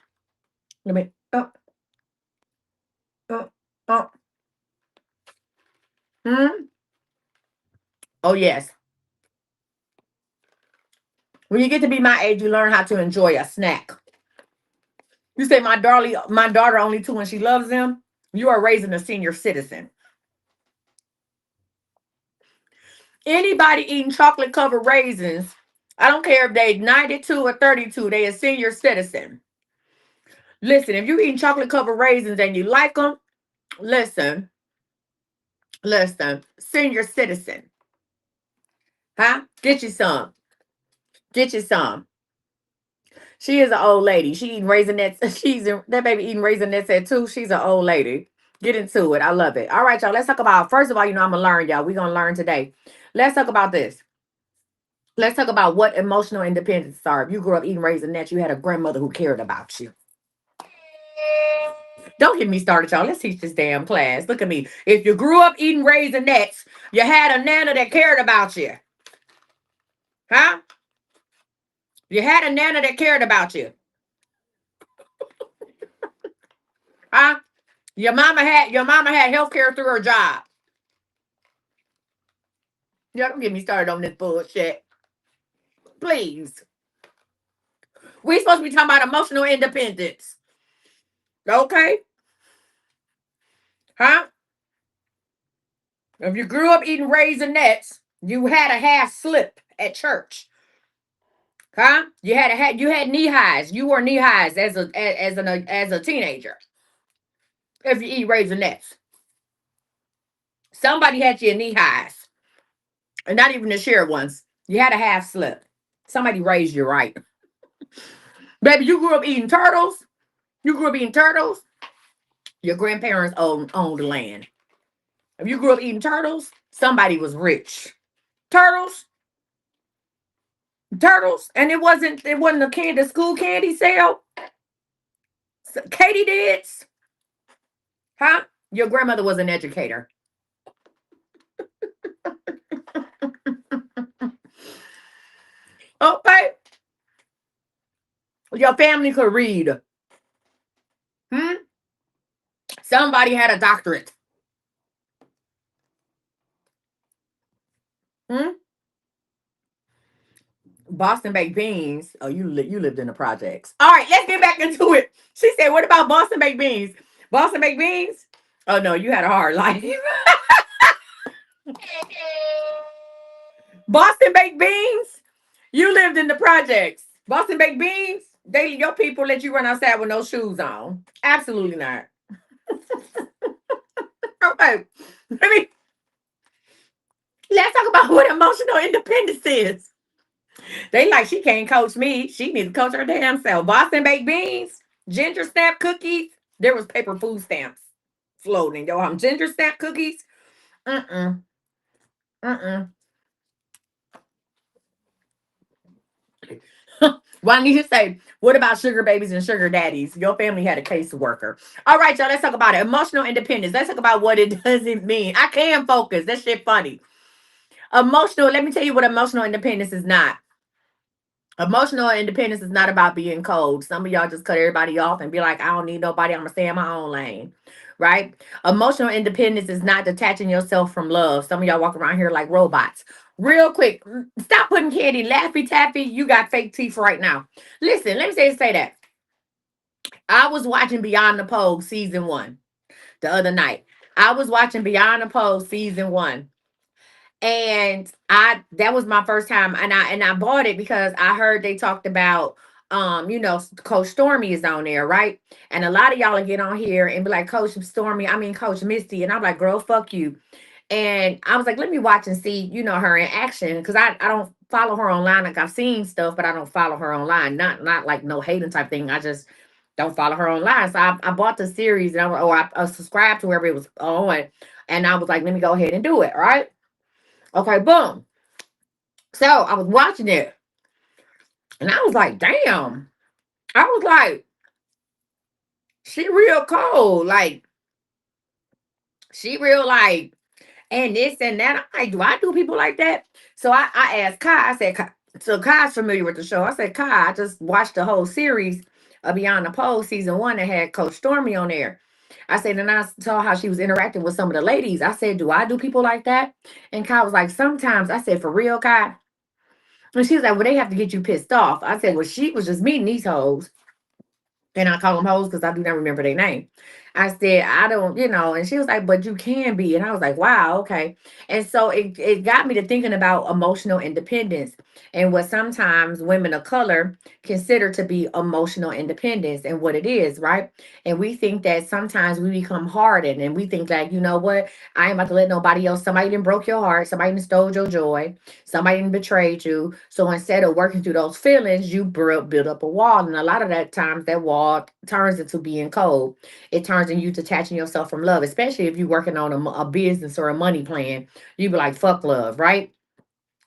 Let me. Oh, oh, oh. Hmm? Oh, yes. When you get to be my age, you learn how to enjoy a snack. You say my daughter only two and she loves them. You are raising a senior citizen. Anybody eating chocolate covered raisins, I don't care if they 92 or 32, they a senior citizen. Listen, if you eating chocolate covered raisins and you like them, listen, listen, senior citizen, huh? Get you some. Get you some. She is an old lady. She eating raisinets. That baby eating raisinets at 2. She's an old lady. Get into it. I love it. All right, y'all. Let's talk about, first of all, I'm gonna learn, y'all. We're gonna learn today. Let's talk about this. Let's talk about what emotional independence are. If you grew up eating raisinets, you had a grandmother who cared about you. Don't get me started, y'all. Let's teach this damn class. Look at me. If you grew up eating raisinets, you had a nana that cared about you. Huh? You had a nana that cared about you. Huh? Your mama had health care through her job. Y'all don't get me started on this bullshit. Please. We supposed to be talking about emotional independence. Okay? Huh? If you grew up eating raisinets, you had a half slip at church. Huh? You had knee highs. You wore knee highs as a teenager. If you eat raisinets. Somebody had you in knee highs. And not even the sheer ones. You had a half slip. Somebody raised you right. Baby, you grew up eating turtles. You grew up eating turtles. Your grandparents owned the land. If you grew up eating turtles, somebody was rich. Turtles, turtles, and it wasn't the school candy sale. Katie did, huh? Your grandmother was an educator. Okay, your family could read. Hmm. Somebody had a doctorate. Hmm. Boston baked beans. Oh, you lived in the projects. All right, let's get back into it. She said, "What about Boston baked beans? Boston baked beans? Oh no, you had a hard life. Boston baked beans. You lived in the projects. Boston baked beans. Your people let you run outside with no shoes on. Absolutely not. Okay, let's talk about what emotional independence is. They like she can't coach me. She needs to coach her damn self. Boston baked beans, ginger snap cookies. There was paper food stamps floating. Yo, I'm ginger snap cookies. Mm-mm. Mm-mm. Why need to say, what about sugar babies and sugar daddies? Your family had a caseworker. All right, y'all, let's talk about it. Emotional independence. Let's talk about what it doesn't mean. I can focus. That shit funny. Emotional, let me tell you what emotional independence is not. Emotional independence is not about being cold. Some of y'all just cut everybody off and be like, I don't need nobody. I'm going to stay in my own lane. Right? Emotional independence is not detaching yourself from love. Some of y'all walk around here like robots. Real quick, stop putting candy, Laffy Taffy. You got fake teeth right now. Listen, let me say that. I was watching Beyond the Pole season 1 the other night. I was watching Beyond the Pole season 1. And that was my first time, and I bought it because I heard they talked about Coach Stormy is on there, right? And a lot of y'all will get on here and be like, Coach Stormy, I mean Coach Misty, and I'm like, girl, fuck you. And I was like, let me watch and see, her in action, because I don't follow her online. Like, I've seen stuff, but I don't follow her online. Not like no hating type thing. I just don't follow her online. So I bought the series, and I subscribed to wherever it was on, and I was like, let me go ahead and do it, right? Okay, boom. So I was watching it, and I was like, damn. I was like, she real cold. Like, she real like, and this and that. I'm like, do I do people like that? So I asked Kai, I said, so Kai's familiar with the show. I said, Kai, I just watched the whole series of Beyond the Pole season 1 that had Coach Stormy on there. I said, and I saw how she was interacting with some of the ladies. I said, do I do people like that? And Kai was like, sometimes. I said, for real, Kai? And she was like, well, they have to get you pissed off. I said, well, she was just meeting these hoes. And I call them hoes because I do not remember their name. I said, I don't, and she was like, but you can be. And I was like, wow, okay. And so it got me to thinking about emotional independence and what sometimes women of color consider to be emotional independence and what it is, right? And we think that sometimes we become hardened and we think like, you know what? I ain't about to let nobody else, somebody done broke your heart, somebody done stole your joy, somebody done betrayed you. So instead of working through those feelings, you build up a wall. And a lot of that times that wall turns into being cold. It turns into you detaching yourself from love, especially if you're working on a business or a money plan. You be like, fuck love, right?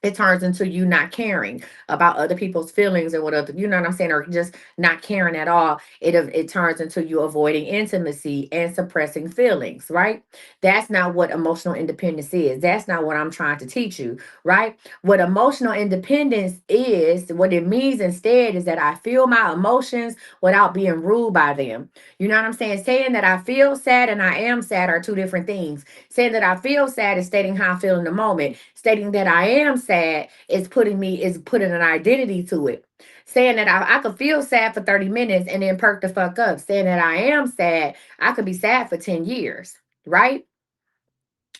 It turns into you not caring about other people's feelings or whatever, you know what I'm saying, or just not caring at all. It turns into you avoiding intimacy and suppressing feelings, right? That's not what emotional independence is. That's not what I'm trying to teach you, right? What emotional independence is, what it means instead is that I feel my emotions without being ruled by them. You know what I'm saying? Saying that I feel sad and I am sad are two different things. Saying that I feel sad is stating how I feel in the moment. Stating that I am sad is putting an identity to it. Saying that I could feel sad for 30 minutes and then perk the fuck up. Saying that I am sad, I could be sad for 10 years, right?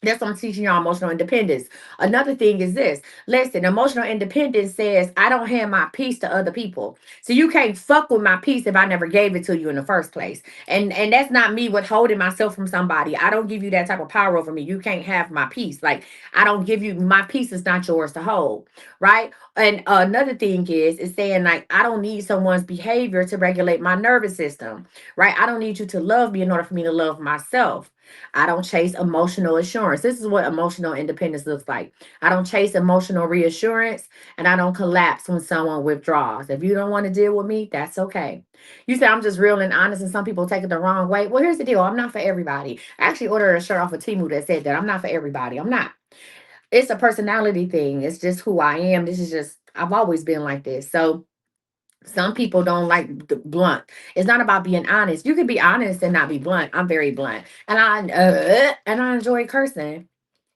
That's what I'm teaching y'all emotional independence. Another thing is this. Listen, emotional independence says I don't hand my peace to other people. So you can't fuck with my peace if I never gave it to you in the first place. And that's not me withholding myself from somebody. I don't give you that type of power over me. You can't have my peace. Like I don't give you my peace is not yours to hold. Right. And another thing is saying like I don't need someone's behavior to regulate my nervous system. Right. I don't need you to love me in order for me to love myself. I don't chase emotional assurance. This is what emotional independence looks like. I don't chase emotional reassurance and I don't collapse when someone withdraws. If you don't want to deal with me, that's okay. You say I'm just real and honest and some people take it the wrong way. Well, here's the deal. I'm not for everybody. I actually ordered a shirt off of Temu that said that I'm not for everybody. I'm not. It's a personality thing. It's just who I am. This is just, I've always been like this. So some people don't like the blunt. It's not about being honest. You can be honest and not be blunt. I'm very blunt, and I enjoy cursing.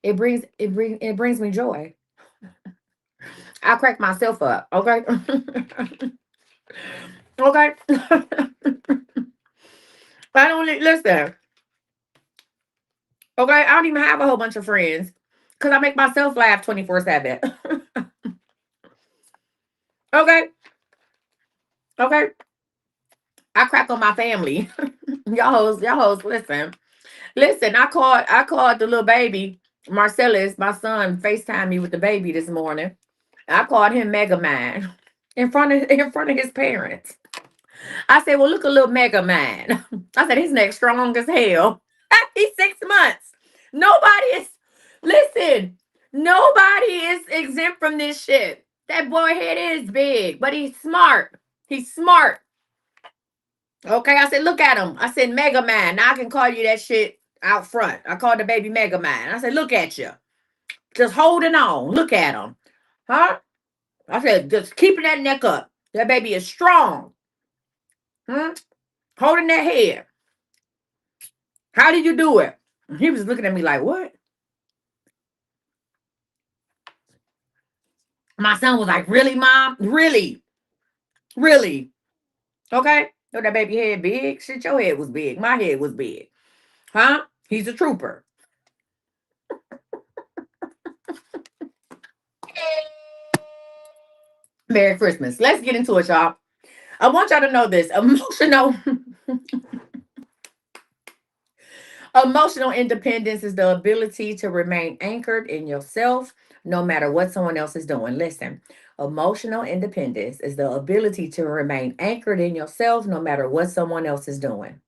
It brings me joy. I crack myself up. Okay, okay. I don't listen. Okay, I don't even have a whole bunch of friends because I make myself laugh 24/7. Okay, okay. I crack on my family. Y'all hoes, listen. Listen, I called the little baby, Marcellus, my son, FaceTime me with the baby this morning. I called him Mega Man in front of his parents. I said, well, look at little Mega Man. I said, his neck strong as hell. He's 6 months. Nobody is listen, nobody is exempt from this shit. That boy head is big, but he's smart. He's smart. Okay, I said, look at him. I said, Mega Man. Now I can call you that shit out front. I called the baby Mega Man. I said, look at you. Just holding on. Look at him. Huh? I said, just keeping that neck up. That baby is strong. Hmm? Holding that head. How did you do it? He was looking at me like, what? My son was like, really, mom? Really? Really? Okay. So that baby head big? Shit, your head was big. My head was big. Huh? He's a trooper. Merry Christmas. Let's get into it, y'all. I want y'all to know this. Emotional independence is the ability to remain anchored in yourself no matter what someone else is doing. Listen, emotional independence is the ability to remain anchored in yourself no matter what someone else is doing.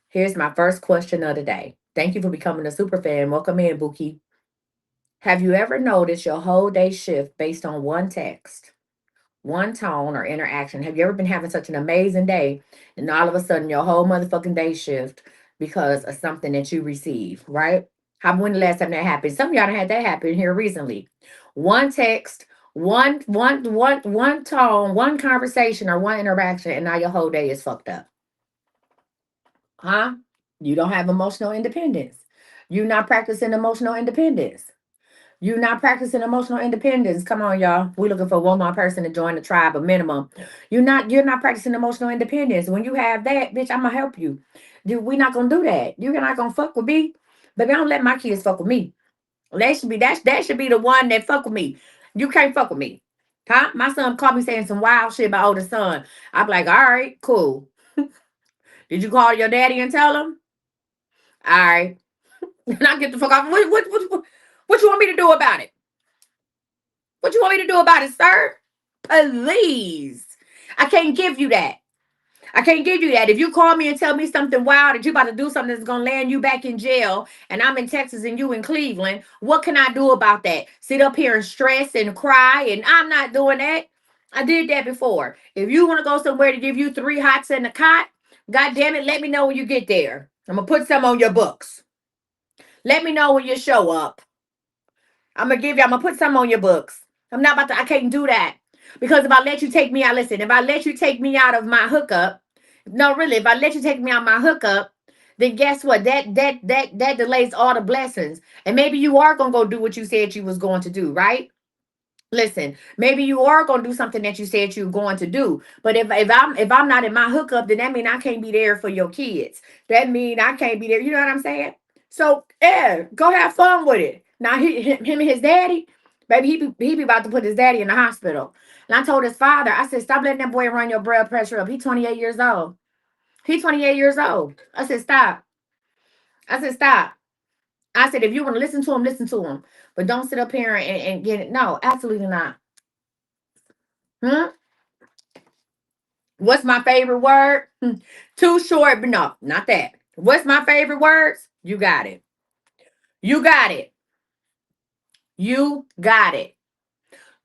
Here's my first question of the day. Thank you for becoming a super fan. Welcome in, Buki. Have you ever noticed your whole day shift based on one text, one tone, or interaction? Have you ever been having such an amazing day and all of a sudden your whole motherfucking day shift because of something that you received, right? How when the last time that happened? Some of y'all done had that happen here recently. One text, one tone, one conversation, or one interaction, and now your whole day is fucked up. Huh? You don't have emotional independence. You're not practicing emotional independence. You're not practicing emotional independence. Come on, y'all. We're looking for one more person to join the tribe, a minimum. You're not practicing emotional independence. When you have that, bitch, I'm gonna help you. We're not gonna do that. You're not gonna fuck with me. Baby, I don't let my kids fuck with me. That should be the one that fuck with me. You can't fuck with me. Huh? My son called me saying some wild shit about older son. I'm like, all right, cool. Did you call your daddy and tell him? All right. And I get the fuck off. What you want me to do about it? What you want me to do about it, sir? Please. I can't give you that. I can't give you that. If you call me and tell me something wild that you about to do something that's gonna land you back in jail, and I'm in Texas and you in Cleveland, what can I do about that? Sit up here and stress and cry, and I'm not doing that. I did that before. If you want to go somewhere to give you 3 hots and a cot, God damn it, let me know when you get there. I'm gonna put some on your books. Let me know when you show up. I'm gonna put some on your books. I'm not about to, I can't do that. Because if I let you take me out, listen, if I let you take me out of my hookup, no, really, if I let you take me out my hookup, then guess what? That delays all the blessings. And maybe you are gonna go do what you said you was going to do, right? Listen, maybe you are gonna do something that you said you were going to do. But if I'm not in my hookup, then that means I can't be there for your kids. That means I can't be there. You know what I'm saying? So yeah, go have fun with it. Now him and his daddy, baby, he be about to put his daddy in the hospital. And I told his father, I said, stop letting that boy run your blood pressure up. He 28 years old. He 28 years old. I said, stop. I said, stop. I said, if you want to listen to him, listen to him. But don't sit up here and get it. No, absolutely not. Hmm? What's my favorite word? Too short, but no, not that. What's my favorite words? You got it. You got it. You got it.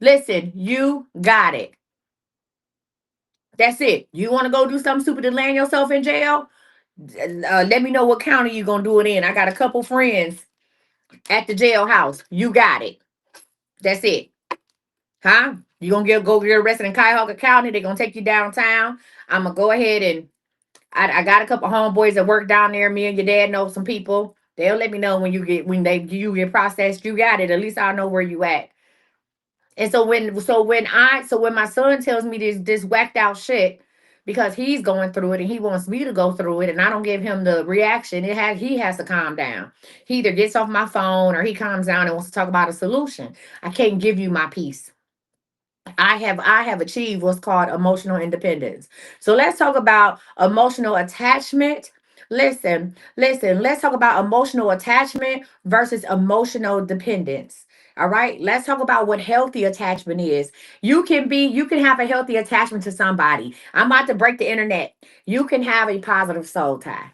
Listen, you got it. That's it. You want to go do something stupid to land yourself in jail? Let me know what county you going to do it in. I got a couple friends at the jailhouse. You got it. That's it. Huh? You going to go get arrested in Cuyahoga County. They're going to take you downtown. I'm going to go ahead and I got a couple homeboys that work down there. Me and your dad know some people. They'll let me know when you get processed. You got it. At least I'll know where you at. And so when my son tells me this whacked out shit because he's going through it and he wants me to go through it and I don't give him the reaction, he has to calm down. He either gets off my phone or he calms down and wants to talk about a solution. I can't give you my peace. I have achieved what's called emotional independence. So let's talk about emotional attachment. Listen, let's talk about emotional attachment versus emotional dependence. All right, let's talk about what healthy attachment is. You can have a healthy attachment to somebody. I'm about to break the internet. You can have a positive soul tie.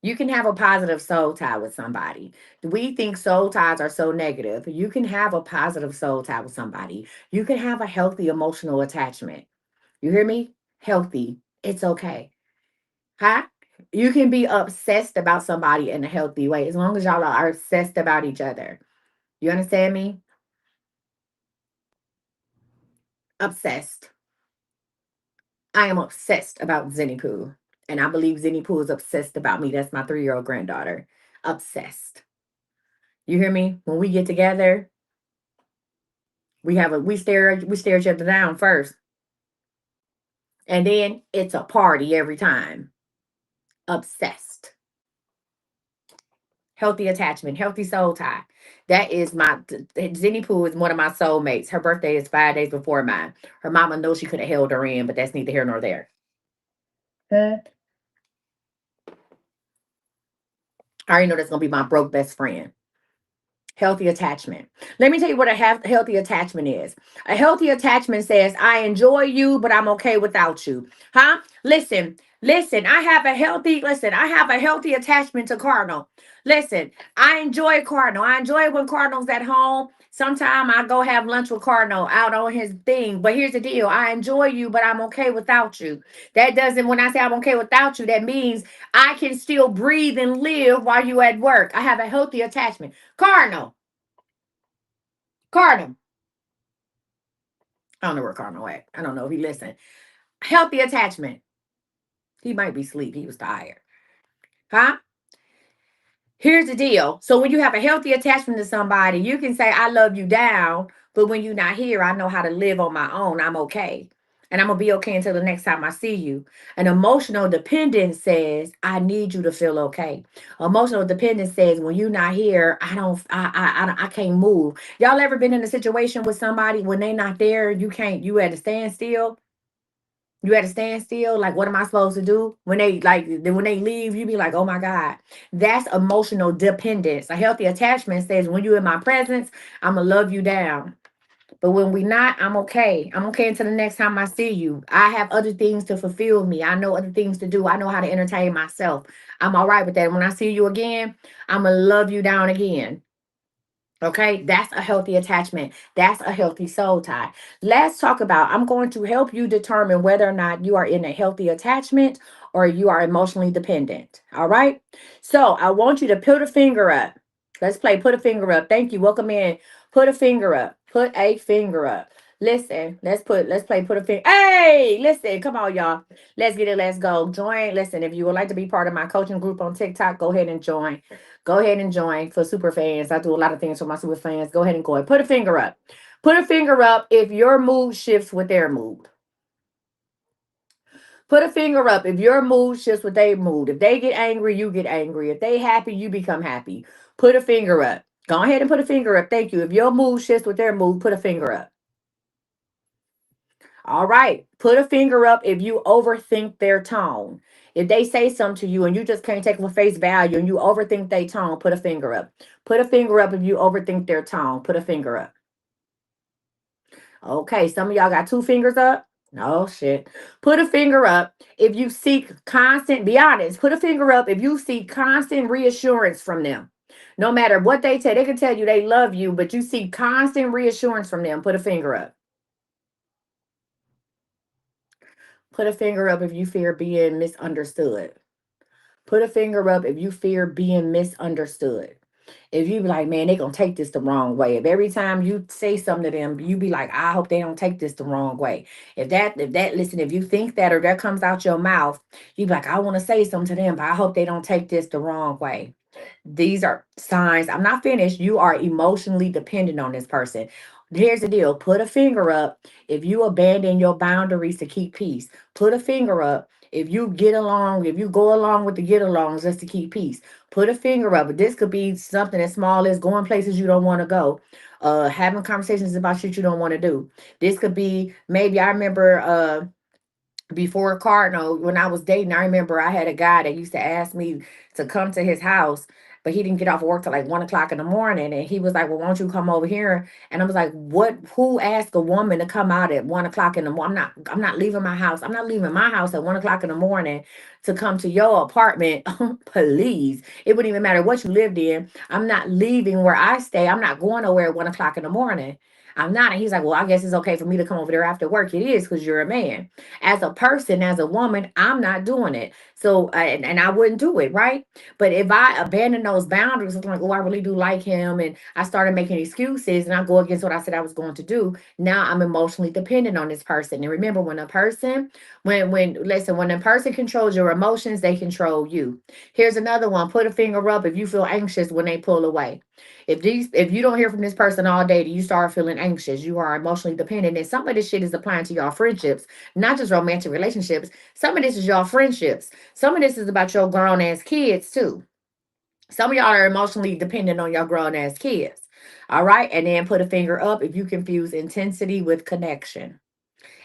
You can have a positive soul tie with somebody. We think soul ties are so negative. You can have a positive soul tie with somebody. You can have a healthy emotional attachment. You hear me? Healthy. It's okay. Huh? You can be obsessed about somebody in a healthy way as long as y'all are obsessed about each other. You understand me? Obsessed. I am obsessed about Zinni Pooh. And I believe Zinni Pooh is obsessed about me. That's my 3-year-old granddaughter. Obsessed. You hear me? When we get together, we stare each other down first. And then it's a party every time. Obsessed. Healthy attachment, healthy soul tie. That is Zinni Pooh is one of my soulmates. Her birthday is 5 days before mine. Her mama knows she could have held her in, but that's neither here nor there. Huh? I already know that's gonna be my broke best friend. Healthy attachment. Let me tell you what a healthy attachment is. A healthy attachment says, I enjoy you, but I'm okay without you. Huh? Listen, I have a healthy attachment to Cardinal. Listen, I enjoy Cardinal. I enjoy when Cardinal's at home. Sometime I go have lunch with Cardinal out on his thing. But here's the deal. I enjoy you, but I'm okay without you. That doesn't, when I say I'm okay without you, that means I can still breathe and live while you at work. I have a healthy attachment. Cardinal. Cardinal. I don't know where Cardinal at. I don't know if he listened. Healthy attachment. He might be asleep. He was tired. Huh? Here's the deal. So when you have a healthy attachment to somebody, you can say, I love you down. But when you're not here, I know how to live on my own. I'm okay. and I'm gonna be okay until the next time I see you. An emotional dependence says, I need you to feel okay. Emotional dependence says, when you're not here, I can't move. Y'all ever been in a situation with somebody when they not there, you at a standstill? You at a standstill, like what am I supposed to do? When they leave, you be like, oh my God. That's emotional dependence. A healthy attachment says, when you in my presence, I'ma love you down. But when we not, I'm okay. I'm okay until the next time I see you. I have other things to fulfill me. I know other things to do. I know how to entertain myself. I'm all right with that. When I see you again, I'm going to love you down again. Okay, that's a healthy attachment. That's a healthy soul tie. Let's talk about, I'm going to help you determine whether or not you are in a healthy attachment or you are emotionally dependent. All right. So I want you to put a finger up. Let's play put a finger up. Thank you. Welcome in. Put a finger up. Put a finger up. Listen, let's play put a finger. Hey, listen, come on, y'all. Let's get it. Let's go. Join. Listen, if you would like to be part of my coaching group on TikTok, go ahead and join. Go ahead and join for super fans. I do a lot of things for my super fans. Go ahead and go ahead. Put a finger up. Put a finger up if your mood shifts with their mood. Put a finger up if your mood shifts with their mood. If they get angry, you get angry. If they happy, you become happy. Put a finger up. Go ahead and put a finger up. Thank you. If your mood shifts with their mood, put a finger up. All right. Put a finger up if you overthink their tone. If they say something to you and you just can't take them for face value and you overthink their tone, put a finger up. Put a finger up if you overthink their tone. Put a finger up. Okay, some of y'all got two fingers up. No shit. Put a finger up if you seek constant, be honest. Put a finger up if you seek constant reassurance from them. No matter what they tell, they can tell you they love you, but you seek constant reassurance from them. Put a finger up. Put a finger up if you fear being misunderstood. Put a finger up if you fear being misunderstood. If you be like, man, they gonna take this the wrong way. If every time you say something to them, you be like, I hope they don't take this the wrong way. Listen, if you think that or that comes out your mouth, you be like, I want to say something to them, but I hope they don't take this the wrong way. These are signs. I'm not finished. You are emotionally dependent on this person. Here's the deal. Put a finger up if you abandon your boundaries to keep peace. Put a finger up if you get along, if you go along with the get alongs just to keep peace. Put a finger up. But this could be something as small as going places you don't want to go. Having conversations about shit you don't want to do. This could be maybe I remember before Cardinal, when I was dating, I remember I had a guy that used to ask me to come to his house, but he didn't get off work till like 1 o'clock in the morning. And he was like, well, won't you come over here? And I was like, what, who asked a woman to come out at 1 o'clock in the morning? I'm not leaving my house. I'm not leaving my house at 1 o'clock in the morning to come to your apartment. Please. It wouldn't even matter what you lived in. I'm not leaving where I stay. I'm not going nowhere at 1 o'clock in the morning. I'm not. And he's like, well, I guess it's okay for me to come over there after work. It is because you're a man. As a person, as a woman, I'm not doing it. So, and I wouldn't do it, right? But if I abandon those boundaries, I'm like, oh, I really do like him, and I started making excuses, and I go against what I said I was going to do. Now I'm emotionally dependent on this person. And remember, when a person controls your emotions, they control you. Here's another one. Put a finger up if you feel anxious when they pull away. If you don't hear from this person all day, you start feeling anxious. You are emotionally dependent. And some of this shit is applying to y'all friendships, not just romantic relationships. Some of this is y'all friendships. Some of this is about your grown ass kids too. Some of y'all are emotionally dependent on your grown ass kids. All right. And then put a finger up if you confuse intensity with connection.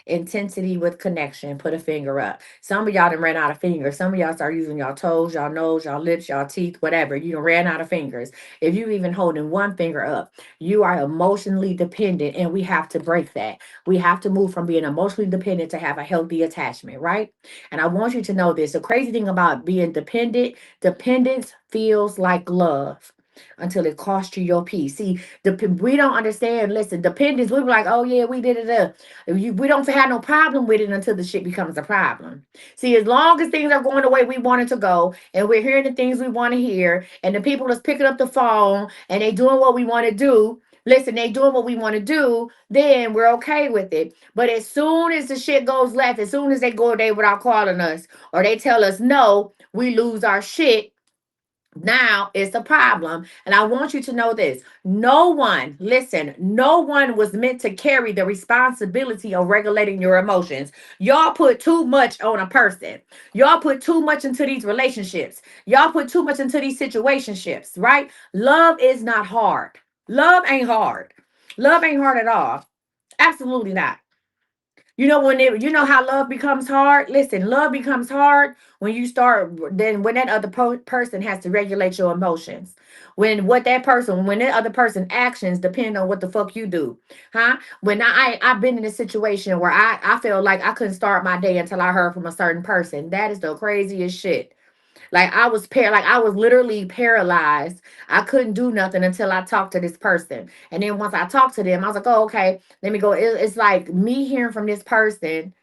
Intensity with connection. Put a finger up. Some of y'all done ran out of fingers. Some of y'all start using y'all toes, y'all nose, y'all lips, y'all teeth, whatever. You done ran out of fingers. If you even holding one finger up, you are emotionally dependent, and we have to break that. We have to move from being emotionally dependent to have a healthy attachment, right? And I want you to know this. The crazy thing about being dependent, dependence feels like love until it costs you your peace. See, we don't understand. Listen, dependence, we be like, oh yeah, we did it. We don't have no problem with it until the shit becomes a problem. See, as long as things are going the way we want it to go, and we're hearing the things we want to hear, and the people that's picking up the phone and they doing what we want to do, listen, they doing what we want to do, then we're okay with it. But as soon as the shit goes left, as soon as they go a day without calling us, or they tell us no, we lose our shit, Now it's a problem. And I want you to know this. No one, listen, no one was meant to carry the responsibility of regulating your emotions. Y'all put too much on a person. Y'all put too much into these relationships. Y'all put too much into these situationships, right? Love is not hard. Love ain't hard. Love ain't hard at all. Absolutely not. You know how love becomes hard. Listen, love becomes hard when you start. Then when that other person has to regulate your emotions. When that other person actions depend on what the fuck you do, huh? When I've been in a situation where I felt like I couldn't start my day until I heard from a certain person. That is the craziest shit. Like I was literally paralyzed. I couldn't do nothing until I talked to this person. And then once I talked to them, I was like, oh, okay, let me go. It's like me hearing from this person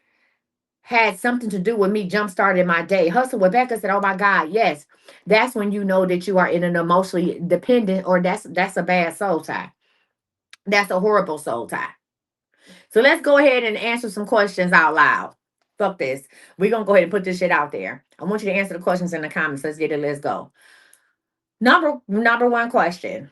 had something to do with me jump starting my day. Hustle Rebecca said, oh my God, yes. That's when you know that you are in an emotionally dependent, or that's a bad soul tie. That's a horrible soul tie. So let's go ahead and answer some questions out loud. Fuck this. We're gonna go ahead and put this shit out there. I want you to answer the questions in the comments. Let's get it. Let's go. Number one question.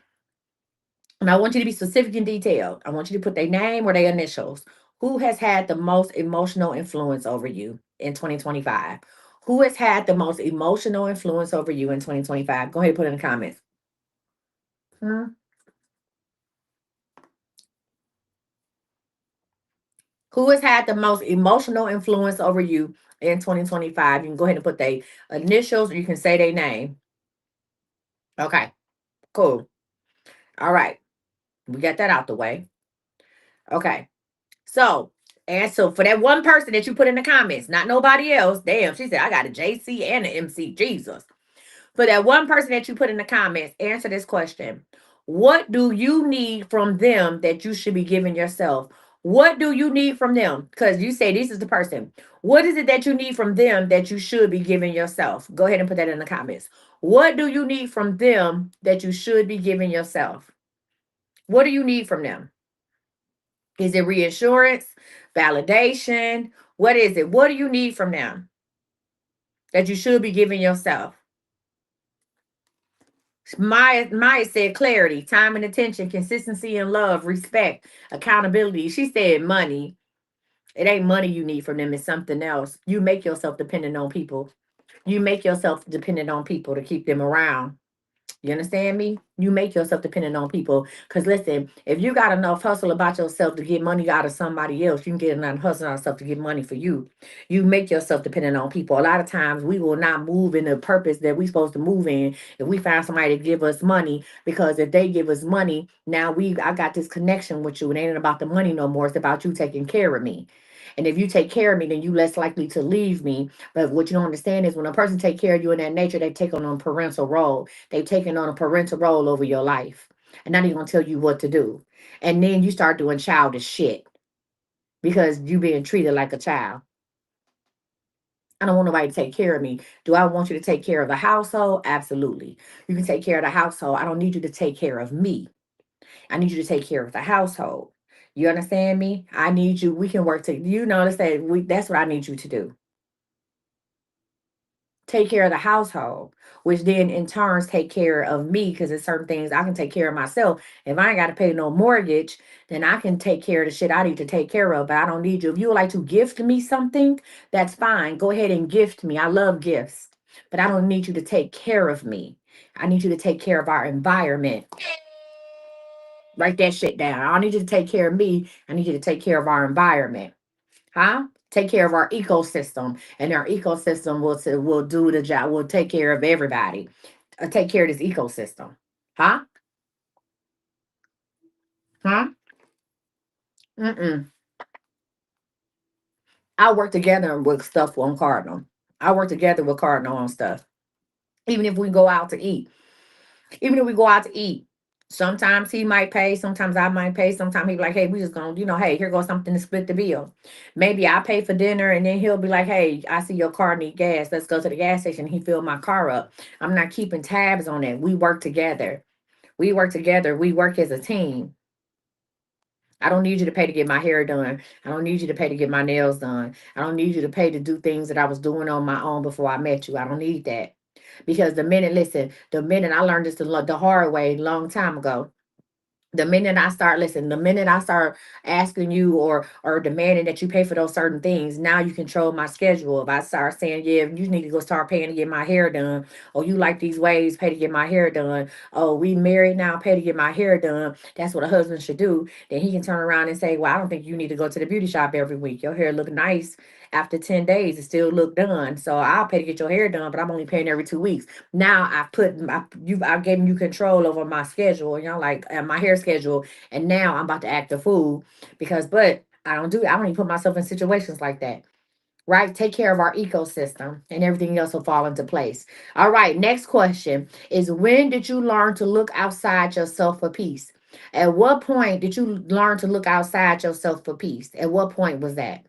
And I want you to be specific and detailed. I want you to put their name or their initials. Who has had the most emotional influence over you in 2025? Who has had the most emotional influence over you in 2025? Go ahead and put it in the comments. Hmm? Who has had the most emotional influence over you in 2025? You can go ahead and put their initials, or you can say their name. Okay, cool. All right. We got that out the way. Okay. So, and so for that one person that you put in the comments, not nobody else, damn, she said, I got a JC and an MC, Jesus. For that one person that you put in the comments, answer this question. What do you need from them that you should be giving yourself? What do you need from them? Because you say this is the person. What is it that you need from them that you should be giving yourself? Go ahead and put that in the comments. What do you need from them that you should be giving yourself? What do you need from them? Is it reassurance, validation? What is it? What do you need from them that you should be giving yourself? Maya said clarity, time and attention, consistency and love, respect, accountability. She said money. It ain't money you need from them, it's something else. You make yourself dependent on people. You make yourself dependent on people to keep them around. You understand me? You make yourself dependent on people. Because listen, if you got enough hustle about yourself to get money out of somebody else, you can get enough hustle out of stuff to get money for you. You make yourself dependent on people. A lot of times we will not move in the purpose that we're supposed to move in if we find somebody to give us money. Because if they give us money, now I got this connection with you. It ain't about the money no more. It's about you taking care of me. And if you take care of me, then you less likely to leave me. But what you don't understand is when a person take care of you in that nature, they take on a parental role. They've taken on a parental role over your life. And not even gonna tell you what to do. And then you start doing childish shit because you being treated like a child. I don't want nobody to take care of me. Do I want you to take care of the household? Absolutely. You can take care of the household. I don't need you to take care of me. I need you to take care of the household. You understand me? I need you. We can work together. You notice that that's what I need you to do. Take care of the household, which then in turns take care of me because there's certain things I can take care of myself. If I ain't got to pay no mortgage, then I can take care of the shit I need to take care of. But I don't need you. If you would like to gift me something, that's fine. Go ahead and gift me. I love gifts, but I don't need you to take care of me. I need you to take care of our environment. Write that shit down. I don't need you to take care of me. I need you to take care of our environment. Huh? Take care of our ecosystem, and our ecosystem will do the job. Will take care of everybody. Take care of this ecosystem. Huh? Huh? Mm-mm. I work together with stuff on Cardinal. I work together with Cardinal on stuff. Even if we go out to eat. Even if we go out to eat. Sometimes he might pay, sometimes I might pay, sometimes he be like, hey, we just gonna, hey, here goes something to split the bill. Maybe I pay for dinner and then he'll be like, hey, I see your car need gas. Let's go to the gas station. He filled my car up. I'm not keeping tabs on it. We work together. We work together. We work as a team. I don't need you to pay to get my hair done. I don't need you to pay to get my nails done. I don't need you to pay to do things that I was doing on my own before I met you. I don't need that. Because the minute I learned this the hard way long time ago, the minute I start asking you or demanding that you pay for those certain things, now you control my schedule. If I start saying, yeah, you need to go start paying to get my hair done, or you like these ways, pay to get my hair done. Oh, we married now, pay to get my hair done. That's what a husband should do. Then he can turn around and say, well, I don't think you need to go to the beauty shop every week. Your hair look nice after 10 days, it still look done. So I'll pay to get your hair done, but I'm only paying every 2 weeks. Now I've given you control over my schedule, like my hair schedule, and now I'm about to act a fool but I don't even put myself in situations like that. Right? Take care of our ecosystem and everything else will fall into place. All right, next question is, when did you learn to look outside yourself for peace? At what point did you learn to look outside yourself for peace? At what point was that?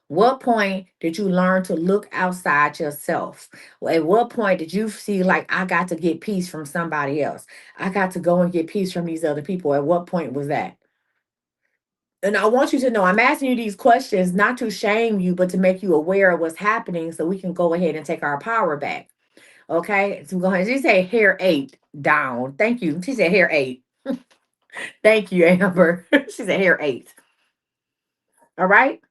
What point did you learn to look outside yourself? At what point did you see, like, I got to get peace from somebody else? I got to go and get peace from these other people. At what point was that? And I want you to know I'm asking you these questions not to shame you, but to make you aware of what's happening so we can go ahead and take our power back. Okay? So go ahead. She said hair 8 down. Thank you. She said hair 8. Thank you, Amber. She said hair 8. All right?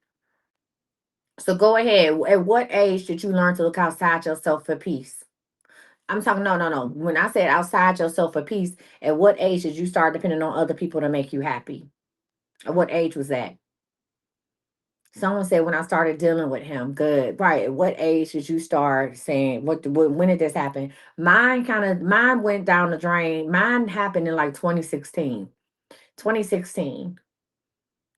So go ahead. At what age did you learn to look outside yourself for peace? I'm talking, no, no, no. When I said outside yourself for peace, at what age did you start depending on other people to make you happy? At what age was that? Someone said when I started dealing with him. Good. Right. At what age did you start saying when did this happen? Mine went down the drain. Mine happened in like 2016. 2016.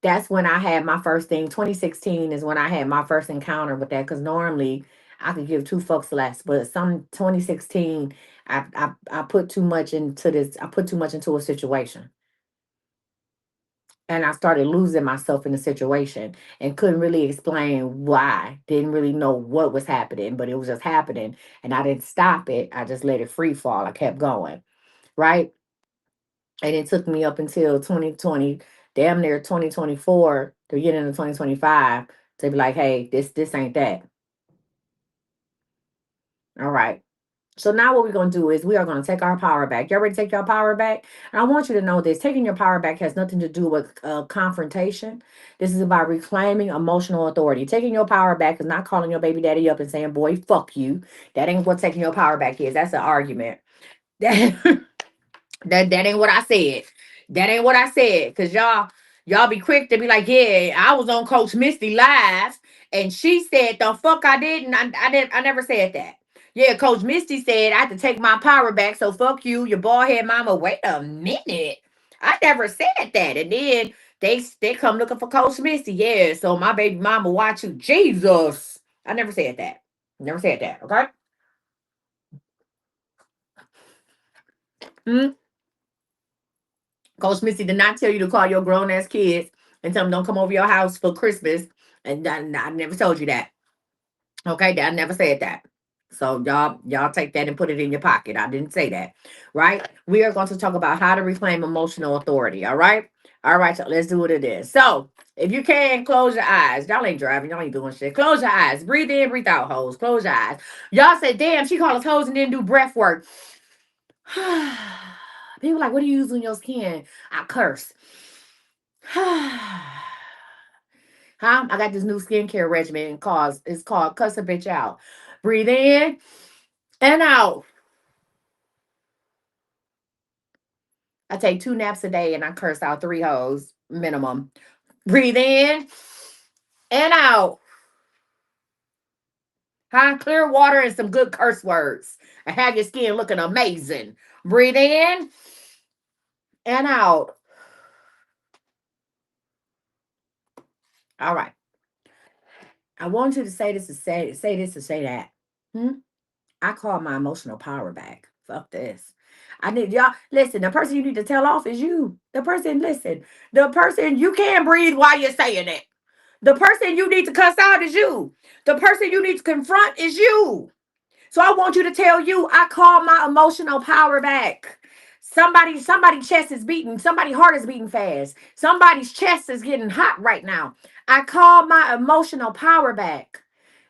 That's when I had my first thing. 2016 is when I had my first encounter with that. Cause normally I could give two fucks less. But some 2016, I put too much into this. I put too much into a situation, and I started losing myself in the situation and couldn't really explain why. Didn't really know what was happening, but it was just happening. And I didn't stop it. I just let it free fall. I kept going. Right. And it took me up until 2020, damn near 2024, to get into 2025 to be like, hey, this ain't that. All right. So now what we're going to do is we are going to take our power back. You ready to take your power back? And I want you to know this. Taking your power back has nothing to do with confrontation. This is about reclaiming emotional authority. Taking your power back is not calling your baby daddy up and saying, boy, fuck you. That ain't what taking your power back is. That's an argument. That ain't what I said. That ain't what I said. Cause y'all be quick to be like, yeah, I was on Coach Misty live, and she said the fuck I didn't. I never said that. Yeah, Coach Misty said I had to take my power back. So fuck you, your bald head mama. Wait a minute. I never said that. And then they come looking for Coach Misty. Yeah, so my baby mama watch you. Jesus. I never said that. Never said that. Okay. Hmm? Coach Missy did not tell you to call your grown ass kids and tell them don't come over your house for Christmas. And I never told you that. Okay, I never said that. So y'all take that and put it in your pocket. I didn't say that. Right? We are going to talk about how to reclaim emotional authority. All right. All right, so let's do what it is. So if you can, close your eyes. Y'all ain't driving. Y'all ain't doing shit. Close your eyes. Breathe in, breathe out, hoes. Close your eyes. Y'all say, damn, she called us hoes and didn't do breath work. People like, what do you use on your skin? I curse. Huh? I got this new skincare regimen called it's called Cuss a Bitch Out. Breathe in and out. I take 2 naps a day and I curse out 3 hoes minimum. Breathe in and out. Clear water and some good curse words. And have your skin looking amazing. Breathe in and out. All right. I want you to say this to say this to say that. Hmm? I call my emotional power back. Fuck this. I need y'all listen. The person you need to tell off is you. The person, listen. The person you can't breathe while you're saying it. The person you need to cuss out is you. The person you need to confront is you. So I want you to tell you, I call my emotional power back. Somebody's chest is beating. Somebody's heart is beating fast. Somebody's chest is getting hot right now. I call my emotional power back.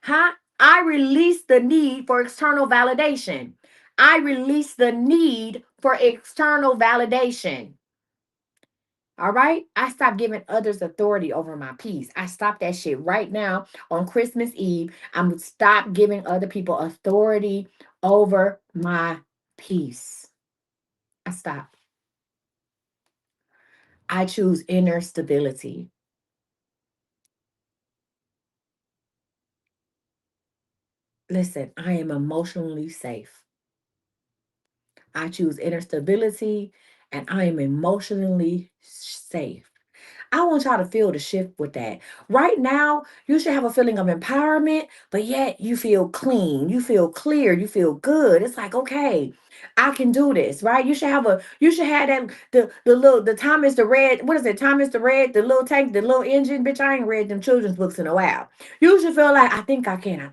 Huh? I release the need for external validation. I release the need for external validation. All right. I stopped giving others authority over my peace. I stopped that shit right now on Christmas Eve. I'm gonna stop giving other people authority over my peace. I stop. I choose inner stability. Listen, I am emotionally safe. I choose inner stability and I am emotionally safe. I want y'all to feel the shift with that. Right now, you should have a feeling of empowerment, but yet you feel clean, you feel clear, you feel good. It's like, okay, I can do this, right? You should have that the Thomas the Red, what is it? Thomas the Red, the little tank, the little engine. Bitch, I ain't read them children's books in a while. You should feel like I think I can.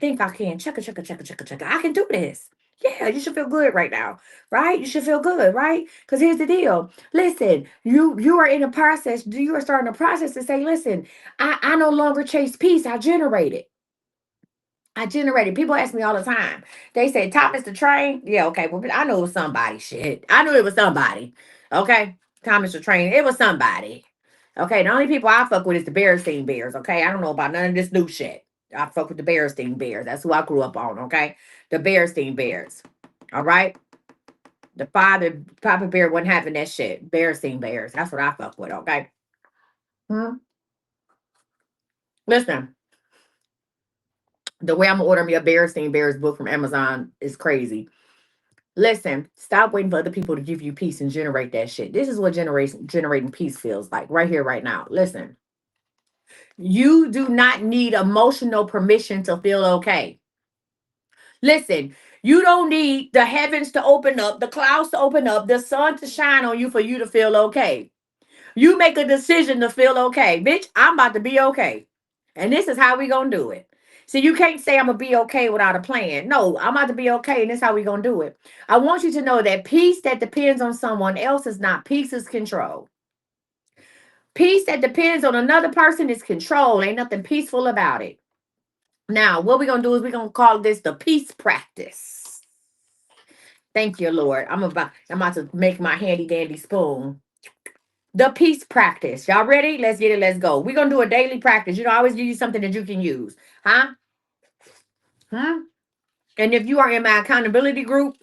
Check it, check it, check it, check it, check it. I can do this. Yeah, you should feel good right now, right? You should feel good, right? Because here's the deal. Listen, you are in a process. You are starting a process to say, listen, I no longer chase peace. I generate it. I generated. People ask me all the time. They say, Thomas the Train. Yeah, okay. Well, I know it was somebody. Shit. I knew it was somebody. Okay. Thomas the Train. It was somebody. Okay. The only people I fuck with is the Berenstein Bears. Okay. I don't know about none of this new shit. I fuck with the Berenstein Bears. That's who I grew up on. Okay. The Berenstein Bears. All right. The father, Papa Bear wasn't having that shit. Berenstein Bears. That's what I fuck with. Okay. Hmm? Listen, the way I'm gonna order me a Berenstein Bears book from Amazon is crazy. Listen, stop waiting for other people to give you peace and generate that shit. This is what generating peace feels like right here, right now. Listen, you do not need emotional permission to feel okay. Listen, you don't need the heavens to open up, the clouds to open up, the sun to shine on you for you to feel okay. You make a decision to feel okay. Bitch, I'm about to be okay. And this is how we gonna do it. See, you can't say I'm gonna be okay without a plan. No, I'm about to be okay, and this is how we gonna do it. I want you to know that peace that depends on someone else is not peace, is control. Peace that depends on another person is control. Ain't nothing peaceful about it. Now, what we're gonna do is we're gonna call this the peace practice. Thank you, Lord. I'm about to make my handy dandy spoon. The peace practice. Y'all ready? Let's get it. Let's go. We're gonna do a daily practice. You know, I always give you something that you can use. Huh? Huh? And if you are in my accountability group,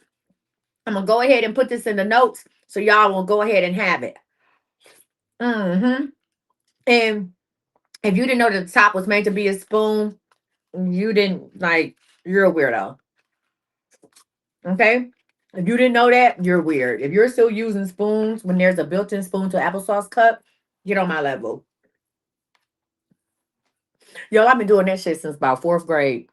I'm gonna go ahead and put this in the notes so y'all will go ahead and have it. Mm-hmm. And if you didn't know that the top was meant to be a spoon, you didn't like you're a weirdo. Okay? If you didn't know that, you're weird. If you're still using spoons when there's a built-in spoon to applesauce cup, get on my level. Yo, I've been doing that shit since about fourth grade,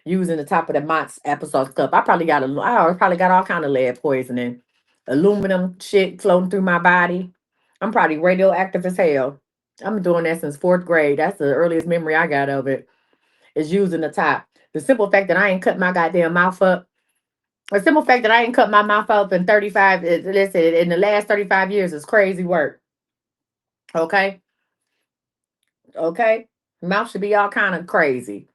using the top of the Mott's applesauce cup. I probably got all kind of lead poisoning, aluminum shit floating through my body. I'm probably radioactive as hell. I've been doing that since fourth grade. That's the earliest memory I got of it. Is using the top. The simple fact that I ain't cut my goddamn mouth up. The simple fact that I ain't cut my mouth up in 35. Listen, in the last 35 years is crazy work. Okay, okay. Mouth should be all kind of crazy.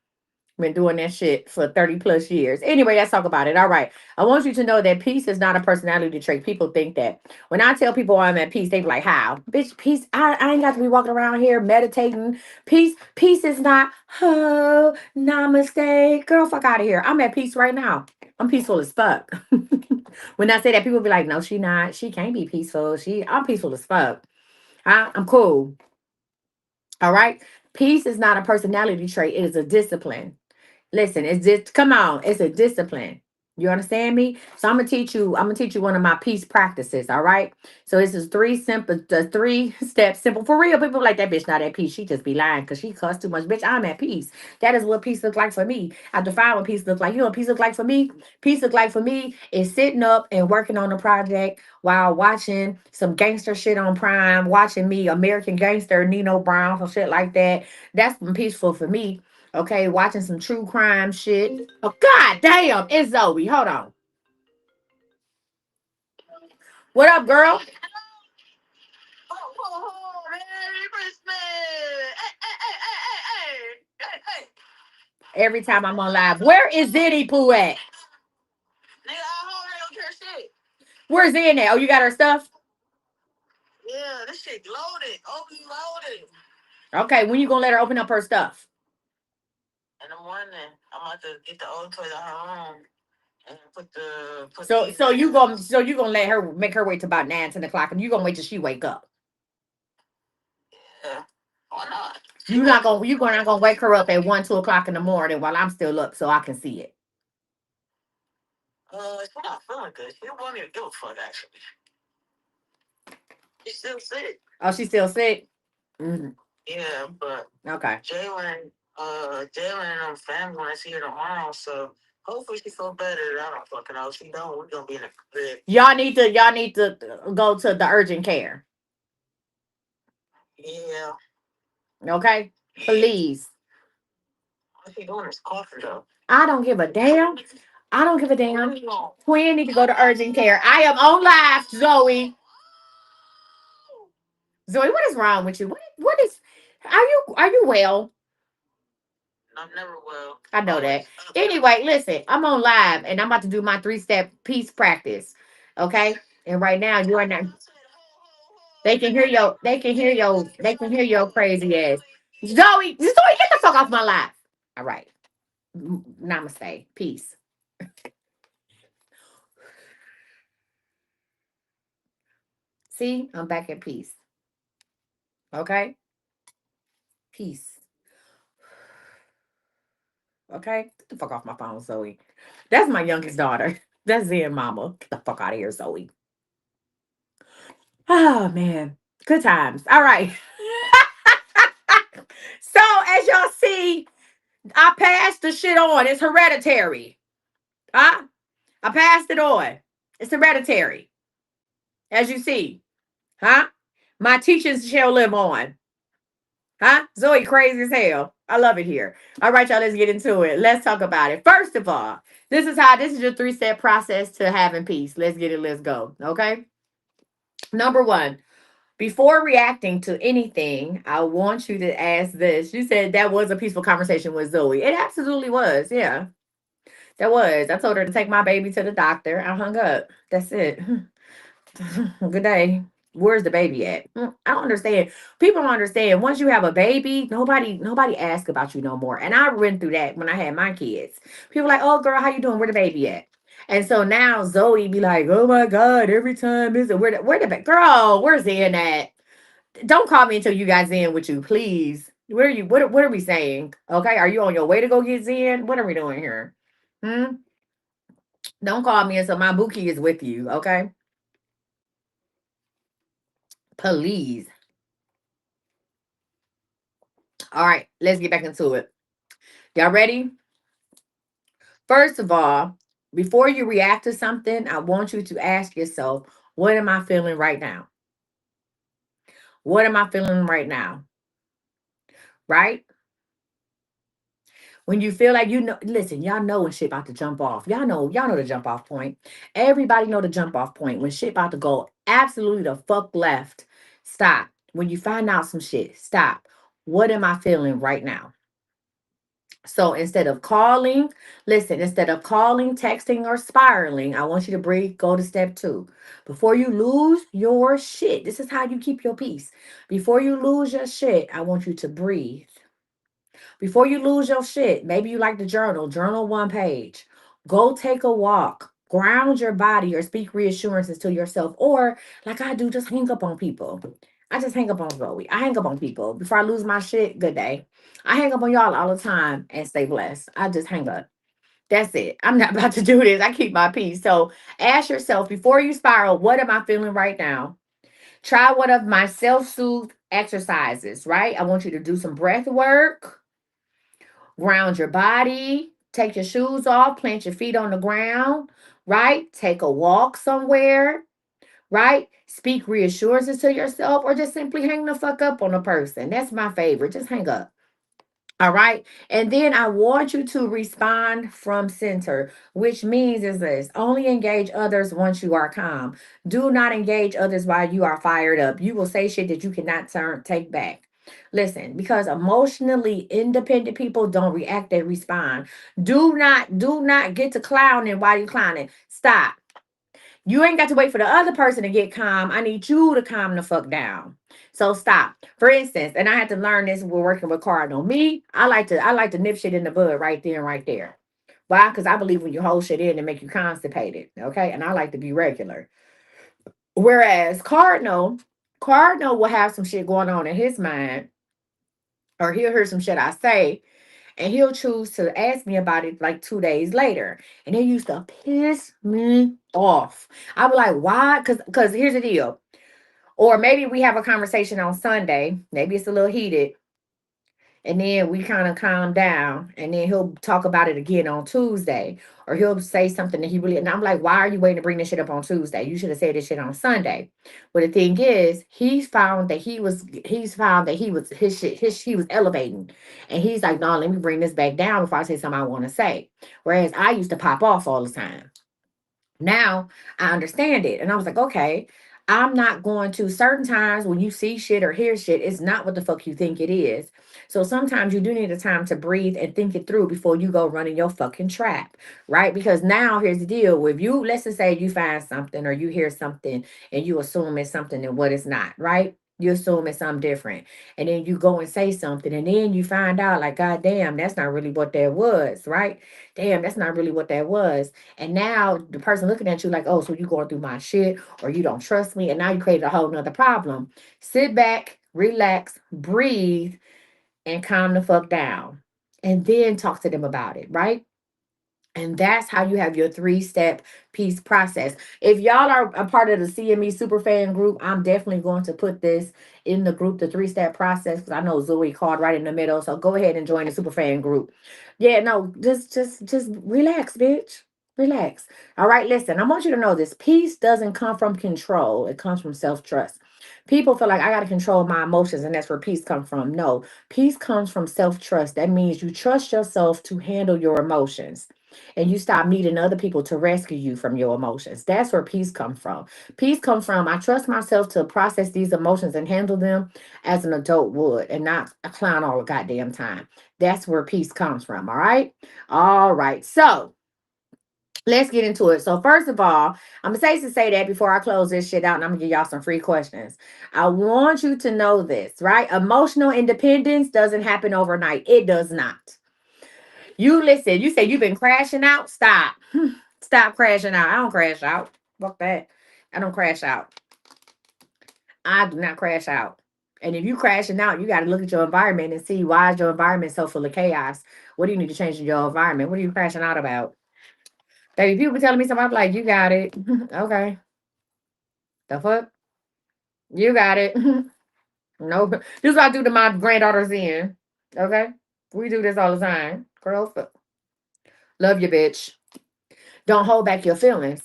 Been doing that shit for 30 plus years. Anyway, let's talk about it. All right. I want you to know that peace is not a personality trait. People think that. When I tell people I'm at peace, they be like, how? Bitch, peace. I ain't got to be walking around here meditating. Peace is not, oh, namaste. Girl, fuck out of here. I'm at peace right now. I'm peaceful as fuck. When I say that, people be like, no, she not. She can't be peaceful. I'm peaceful as fuck. I'm cool. All right. Peace is not a personality trait. It is a discipline. Listen, it's just come on, it's a discipline. You understand me? So I'm gonna teach you one of my peace practices, all right? So this is three steps simple for real. People like that bitch not at peace. She just be lying because she cuss too much. Bitch, I'm at peace. That is what peace look like for me. I define what peace look like. You know what peace look like for me? Peace look like for me is sitting up and working on a project while watching some gangster shit on Prime, watching me American Gangster, Nino Brown, some shit like that. That's peaceful for me. Okay, watching some true crime shit. Oh god damn, it's Zoe. Hold on. What up, girl? Merry Christmas! Hey, hey, hey, hey, hey, hey, hey, hey. Every time I'm on live. Where is Zitty Poo at? Nigga, I hold her don't care shit. Where's Zen at? Oh, you got her stuff? Yeah, this shit loaded. Open loaded. Okay, when you gonna let her open up her stuff? In the morning, I'm about to get the old toys out her room and put So these so in. you gonna let her make her wait till about 9, 10 o'clock, and you gonna wait till she wake up. Yeah. Why not? She You're not gonna wake her up at 1, 2 o'clock in the morning while I'm still up so I can see it. she's not feeling good. She don't want me to give a fuck actually. She's still sick. Oh, she's still sick? Hmm. Yeah, but Okay. Jalen and her family want to see her tomorrow, so hopefully she feel better. I don't fucking know. If she don't, we're gonna be in a crib. Y'all need to go to the urgent care. Yeah. Okay? Please. What she doing is coughing though. I don't give a damn. I don't give a damn. Queen need to go to urgent care. I am on live, Zoe. Zoe, what is wrong with you? What is are you well? I'm never well. I know that. Always. Anyway, listen, I'm on live and I'm about to do my 3-step peace practice. Okay? And right now you are not they can hear your crazy ass. Zoe, get the fuck off my live. All right. Namaste. Peace. See, I'm back at peace. Okay? Peace. Okay? Get the fuck off my phone, Zoe. That's my youngest daughter. That's Zen Mama. Get the fuck out of here, Zoe. Oh man. Good times. All right. So as y'all see, I passed the shit on. It's hereditary. Huh? I passed it on. It's hereditary. As you see. Huh? My teachings shall live on. Huh? Zoe crazy as hell. I love it here. All right, y'all, let's get into it. Let's talk about it. First of all, this is your 3-step process to having peace. Let's get it. Let's go. Okay. Number one, before reacting to anything, I want you to ask this. You said that was a peaceful conversation with Zoe. It absolutely was. Yeah, that was. I told her to take my baby to the doctor. I hung up. That's it. Good day. Where's the baby at? I don't understand. People don't understand. Once you have a baby, nobody asks about you no more. And I went through that when I had my kids. People like, oh girl, how you doing? Where the baby at? And so now Zoe be like, oh my God, every time is it where the girl, where's in at? Don't call me until you got Zen with you, please. Where are you? What are we saying? Okay, are you on your way to go get Zen? What are we doing here? Hmm. Don't call me until my bookie is with you. Okay, please. All right, let's get back into it. Y'all ready? First of all, before you react to something, I want you to ask yourself, what am I feeling right now? What am I feeling right now? Right? When you feel like listen, y'all know when shit about to jump off. Y'all know the jump off point. Everybody know the jump off point. When shit about to go absolutely the fuck left, stop. When you find out some shit, stop. What am I feeling right now? So instead of calling, texting, or spiraling, I want you to breathe, go to step 2. Before you lose your shit, this is how you keep your peace. Before you lose your shit, I want you to breathe. Before you lose your shit, maybe you like to journal 1 page. Go take a walk, ground your body, or speak reassurances to yourself. Or, like I do, just hang up on people. I just hang up on Zoe. I hang up on people. Before I lose my shit, good day. I hang up on y'all all the time and stay blessed. I just hang up. That's it. I'm not about to do this. I keep my peace. So ask yourself before you spiral, what am I feeling right now? Try one of my self soothe exercises, right? I want you to do some breath work. Ground your body, take your shoes off, plant your feet on the ground, right? Take a walk somewhere, right? Speak reassurances to yourself or just simply hang the fuck up on a person. That's my favorite. Just hang up. All right. And then I want you to respond from center, which means is this only engage others once you are calm. Do not engage others while you are fired up. You will say shit that you cannot take back. Listen, because emotionally independent people don't react, they respond. Do not get to clowning while you're clowning. Stop. You ain't got to wait for the other person to get calm. I need you to calm the fuck down. So stop. For instance, and I had to learn this when we're working with Cardinal. Me, I like to nip shit in the bud right there and right there. Why? Because I believe when you hold shit in, it make you constipated. Okay. And I like to be regular. Whereas Cardinal will have some shit going on in his mind, or he'll hear some shit I say, and he'll choose to ask me about it like 2 days later. And it used to piss me off. I was like, why? Because here's the deal. Or maybe we have a conversation on Sunday. Maybe it's a little heated. And then we kind of calm down. And then he'll talk about it again on Tuesday. Or he'll say something that he really, and I'm like, why are you waiting to bring this shit up on Tuesday? You should have said this shit on Sunday. But the thing is, he's found that his shit, he was elevating. And he's like, no, let me bring this back down before I say something I want to say. Whereas I used to pop off all the time. Now I understand it. And I was like, okay, I'm not going to certain times when you see shit or hear shit, it's not what the fuck you think it is. So sometimes you do need a time to breathe and think it through before you go running your fucking trap, right? Because now here's the deal. If you, let's just say you find something or you hear something and you assume it's something and what it's not, right? You assume it's something different. And then you go and say something and then you find out like, God damn, that's not really what that was, right? Damn, that's not really what that was. And now the person looking at you like, oh, so you going through my shit or you don't trust me. And now you created a whole nother problem. Sit back, relax, breathe, and calm the fuck down. And then talk to them about it, right? And that's how you have your 3 step peace process. If y'all are a part of the CME Superfan group, I'm definitely going to put this in the group, the 3 step process, because I know Zoe called right in the middle. So go ahead and join the Superfan group. Yeah, no, just relax, bitch. Relax. All right, listen, I want you to know this. Peace doesn't come from control, it comes from self trust. People feel like I got to control my emotions, and that's where peace comes from. No, peace comes from self trust. That means you trust yourself to handle your emotions and you stop needing other people to rescue you from your emotions. That's where peace comes from. Peace comes from I trust myself to process these emotions and handle them as an adult would and not a clown all the goddamn time. That's where peace comes from. All right. All right. So let's get into it. So first of all, I'm safe to say that before I close this shit out, and I'm gonna give y'all some free questions. I want you to know this, right? Emotional independence doesn't happen overnight. It does not. You listen, you say you've been crashing out. Stop. Stop crashing out. I don't crash out. Fuck that. I don't crash out. I do not crash out. And if you crashing out, you got to look at your environment and see why is your environment so full of chaos. What do you need to change in your environment? What are you crashing out about? Baby, people be telling me something, I'm like, you got it. Okay. The fuck? You got it. No. This is what I do to my granddaughters in. Okay? We do this all the time. Girl, love you, bitch. Don't hold back your feelings.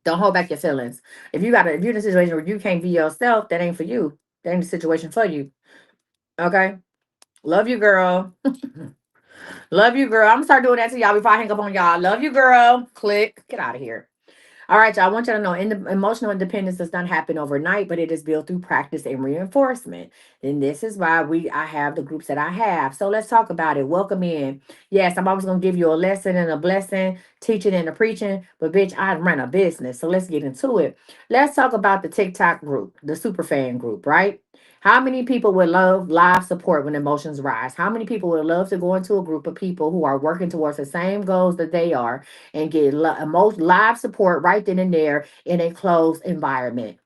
Don't hold back your feelings. If you're in a situation where you can't be yourself, that ain't for you. That ain't the situation for you. Okay? Love you, girl. Love you, girl. I'm gonna start doing that to y'all before I hang up on y'all. Love you, girl. Click. Get out of here. All right, y'all. I want you to know emotional independence does not happen overnight, but it is built through practice and reinforcement. And this is why I have the groups that I have. So let's talk about it. Welcome in. Yes, I'm always gonna give you a lesson and a blessing, teaching and a preaching, but bitch, I run a business. So let's get into it. Let's talk about the TikTok group, the super fan group, right? How many people would love live support when emotions rise? How many people would love to go into a group of people who are working towards the same goals that they are and get most live support right then and there in a closed environment?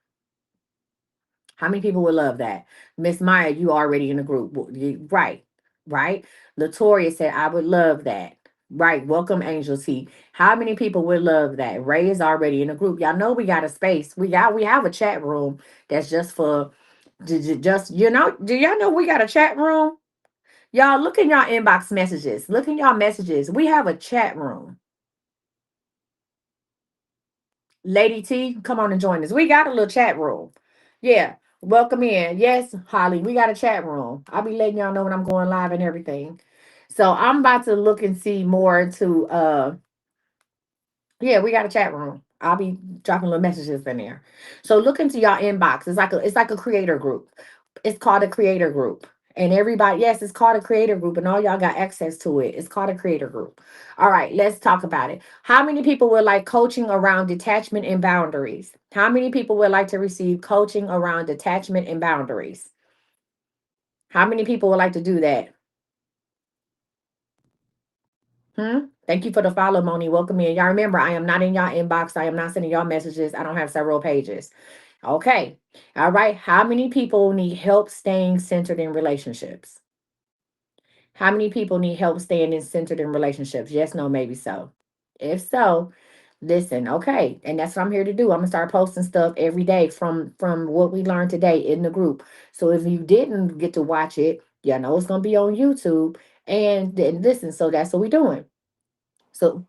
How many people would love that? Miss Maya, you already in the group. Right, right. Latoria said, I would love that. Right. Welcome, Angel T. How many people would love that? Ray is already in the group. Y'all know we got a space. We have a chat room that's just for just do y'all know we got a chat room? Y'all look in y'all inbox messages. Look in y'all messages. We have a chat room. Lady T, come on and join us. We got a little chat room. Yeah. Welcome in. Yes, Holly, we got a chat room. I'll be letting y'all know when I'm going live and everything. So I'm about to look and see more into yeah, we got a chat room. I'll be dropping little messages in there. So look into y'all inbox. It's like a creator group. It's called a creator group. And everybody, yes, it's called a creator group, and all y'all got access to it. It's called a creator group. All right, let's talk about it. How many people would like coaching around detachment and boundaries? How many people would like to receive coaching around detachment and boundaries? How many people would like to do that? Thank you for the follow, Moni. Welcome in. Y'all remember, I am not in y'all inbox. I am not sending y'all messages. I don't have several pages. Okay. All right. How many people need help staying centered in relationships? How many people need help staying in centered in relationships? Yes, no, maybe so. If so, listen, okay. And that's what I'm here to do. I'm gonna start posting stuff every day from what we learned today in the group. So if you didn't get to watch it, you know it's gonna be on YouTube. And then listen, so that's what we're doing. So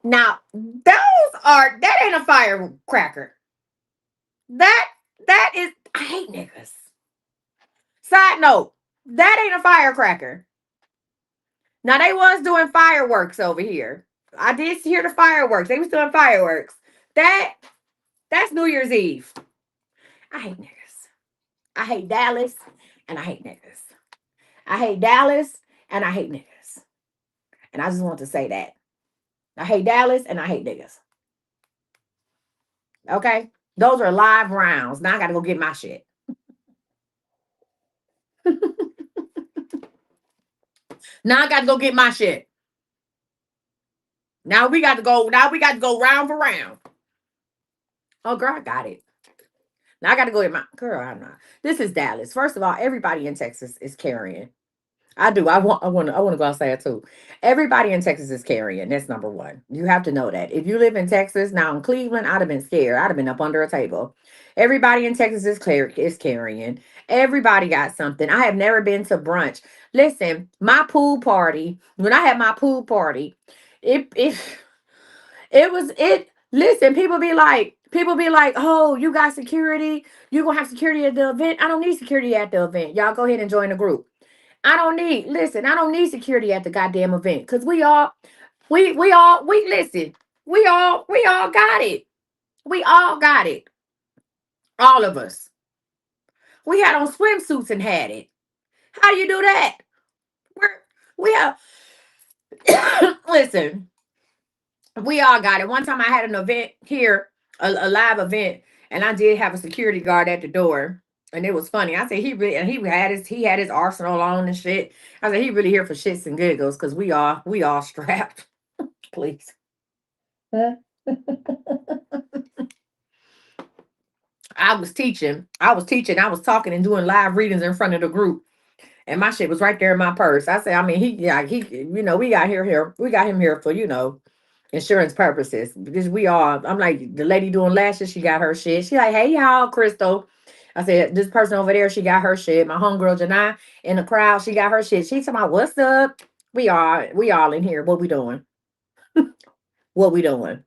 now that ain't a firecracker. That that is I hate niggas. Side note, that ain't a firecracker. Now they was doing fireworks over here. I did hear the fireworks. They was doing fireworks. That that's New Year's Eve. I hate niggas. I hate Dallas and I hate niggas. I hate Dallas and I hate niggas. And I just want to say that. I hate Dallas and I hate niggas. Okay? Those are live rounds. Now I gotta go get my shit. Now I gotta go get my shit. Now we got to go round for round. Oh girl, I got it. Now I got to go get my girl. I'm not. This is Dallas. First of all, everybody in Texas is carrying. I do. I want to go outside too. Everybody in Texas is carrying. That's number one. You have to know that. If you live in Texas, now in Cleveland, I'd have been scared. I'd have been up under a table. Everybody in Texas is carrying. Everybody got something. I have never been to brunch. Listen, my pool party, when I had my pool party, it it was it. Listen, people be like, oh, you got security. You gonna have security at the event. I don't need security at the event. Y'all go ahead and join the group. I don't need security at the goddamn event. Cause we listen. We all got it. We all got it. All of us. We had on swimsuits and had it. How you do that? We're, we have listen. We all got it. One time I had an event here, a live event, and I did have a security guard at the door. And it was funny. I said he had his arsenal on and shit. I said he really here for shits and giggles because we all strapped. Please. Huh? I was talking and doing live readings in front of the group. And my shit was right there in my purse. I said, I mean, we got him here for, insurance purposes because I'm like the lady doing lashes, she got her shit. She like, hey y'all, Crystal. I said, this person over there, she got her shit. My homegirl Janai in the crowd, she got her shit. She talking about what's up? We all in here. What we doing? What we doing?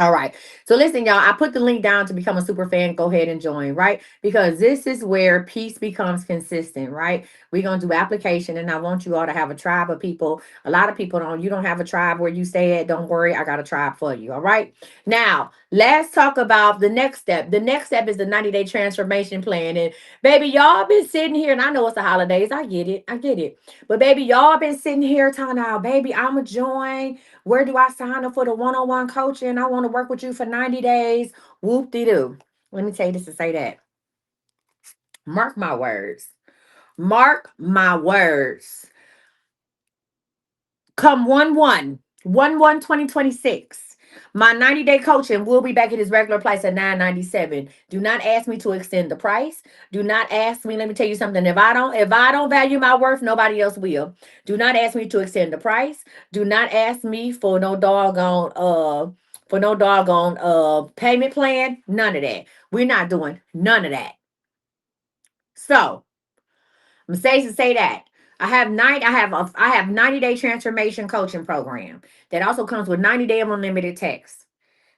All right. So listen, y'all, I put the link down to become a super fan. Go ahead and join, right? Because this is where peace becomes consistent, right? We're going to do application, and I want you all to have a tribe of people. A lot of people you don't have a tribe where you stay at. Don't worry. I got a tribe for you. All right. Now, let's talk about the next step. The next step is the 90-day transformation plan. And baby, y'all been sitting here, and I know it's the holidays. I get it. I get it. But baby, y'all been sitting here talking about, baby, I'ma join. Where do I sign up for the one-on-one coaching? I want to work with you for 90 days. Whoop de doo. Let me tell you this to say that. Mark my words. Mark my words. Come 1/1, my 90-day coaching will be back at its regular price at $9.97. Do not ask me to extend the price. Do not ask me. Let me tell you something. If I don't value my worth, nobody else will. Do not ask me to extend the price. Do not ask me for no doggone payment plan. None of that. We're not doing none of that. So I'm safe to say that. I have 90-day transformation coaching program that also comes with 90-day unlimited text.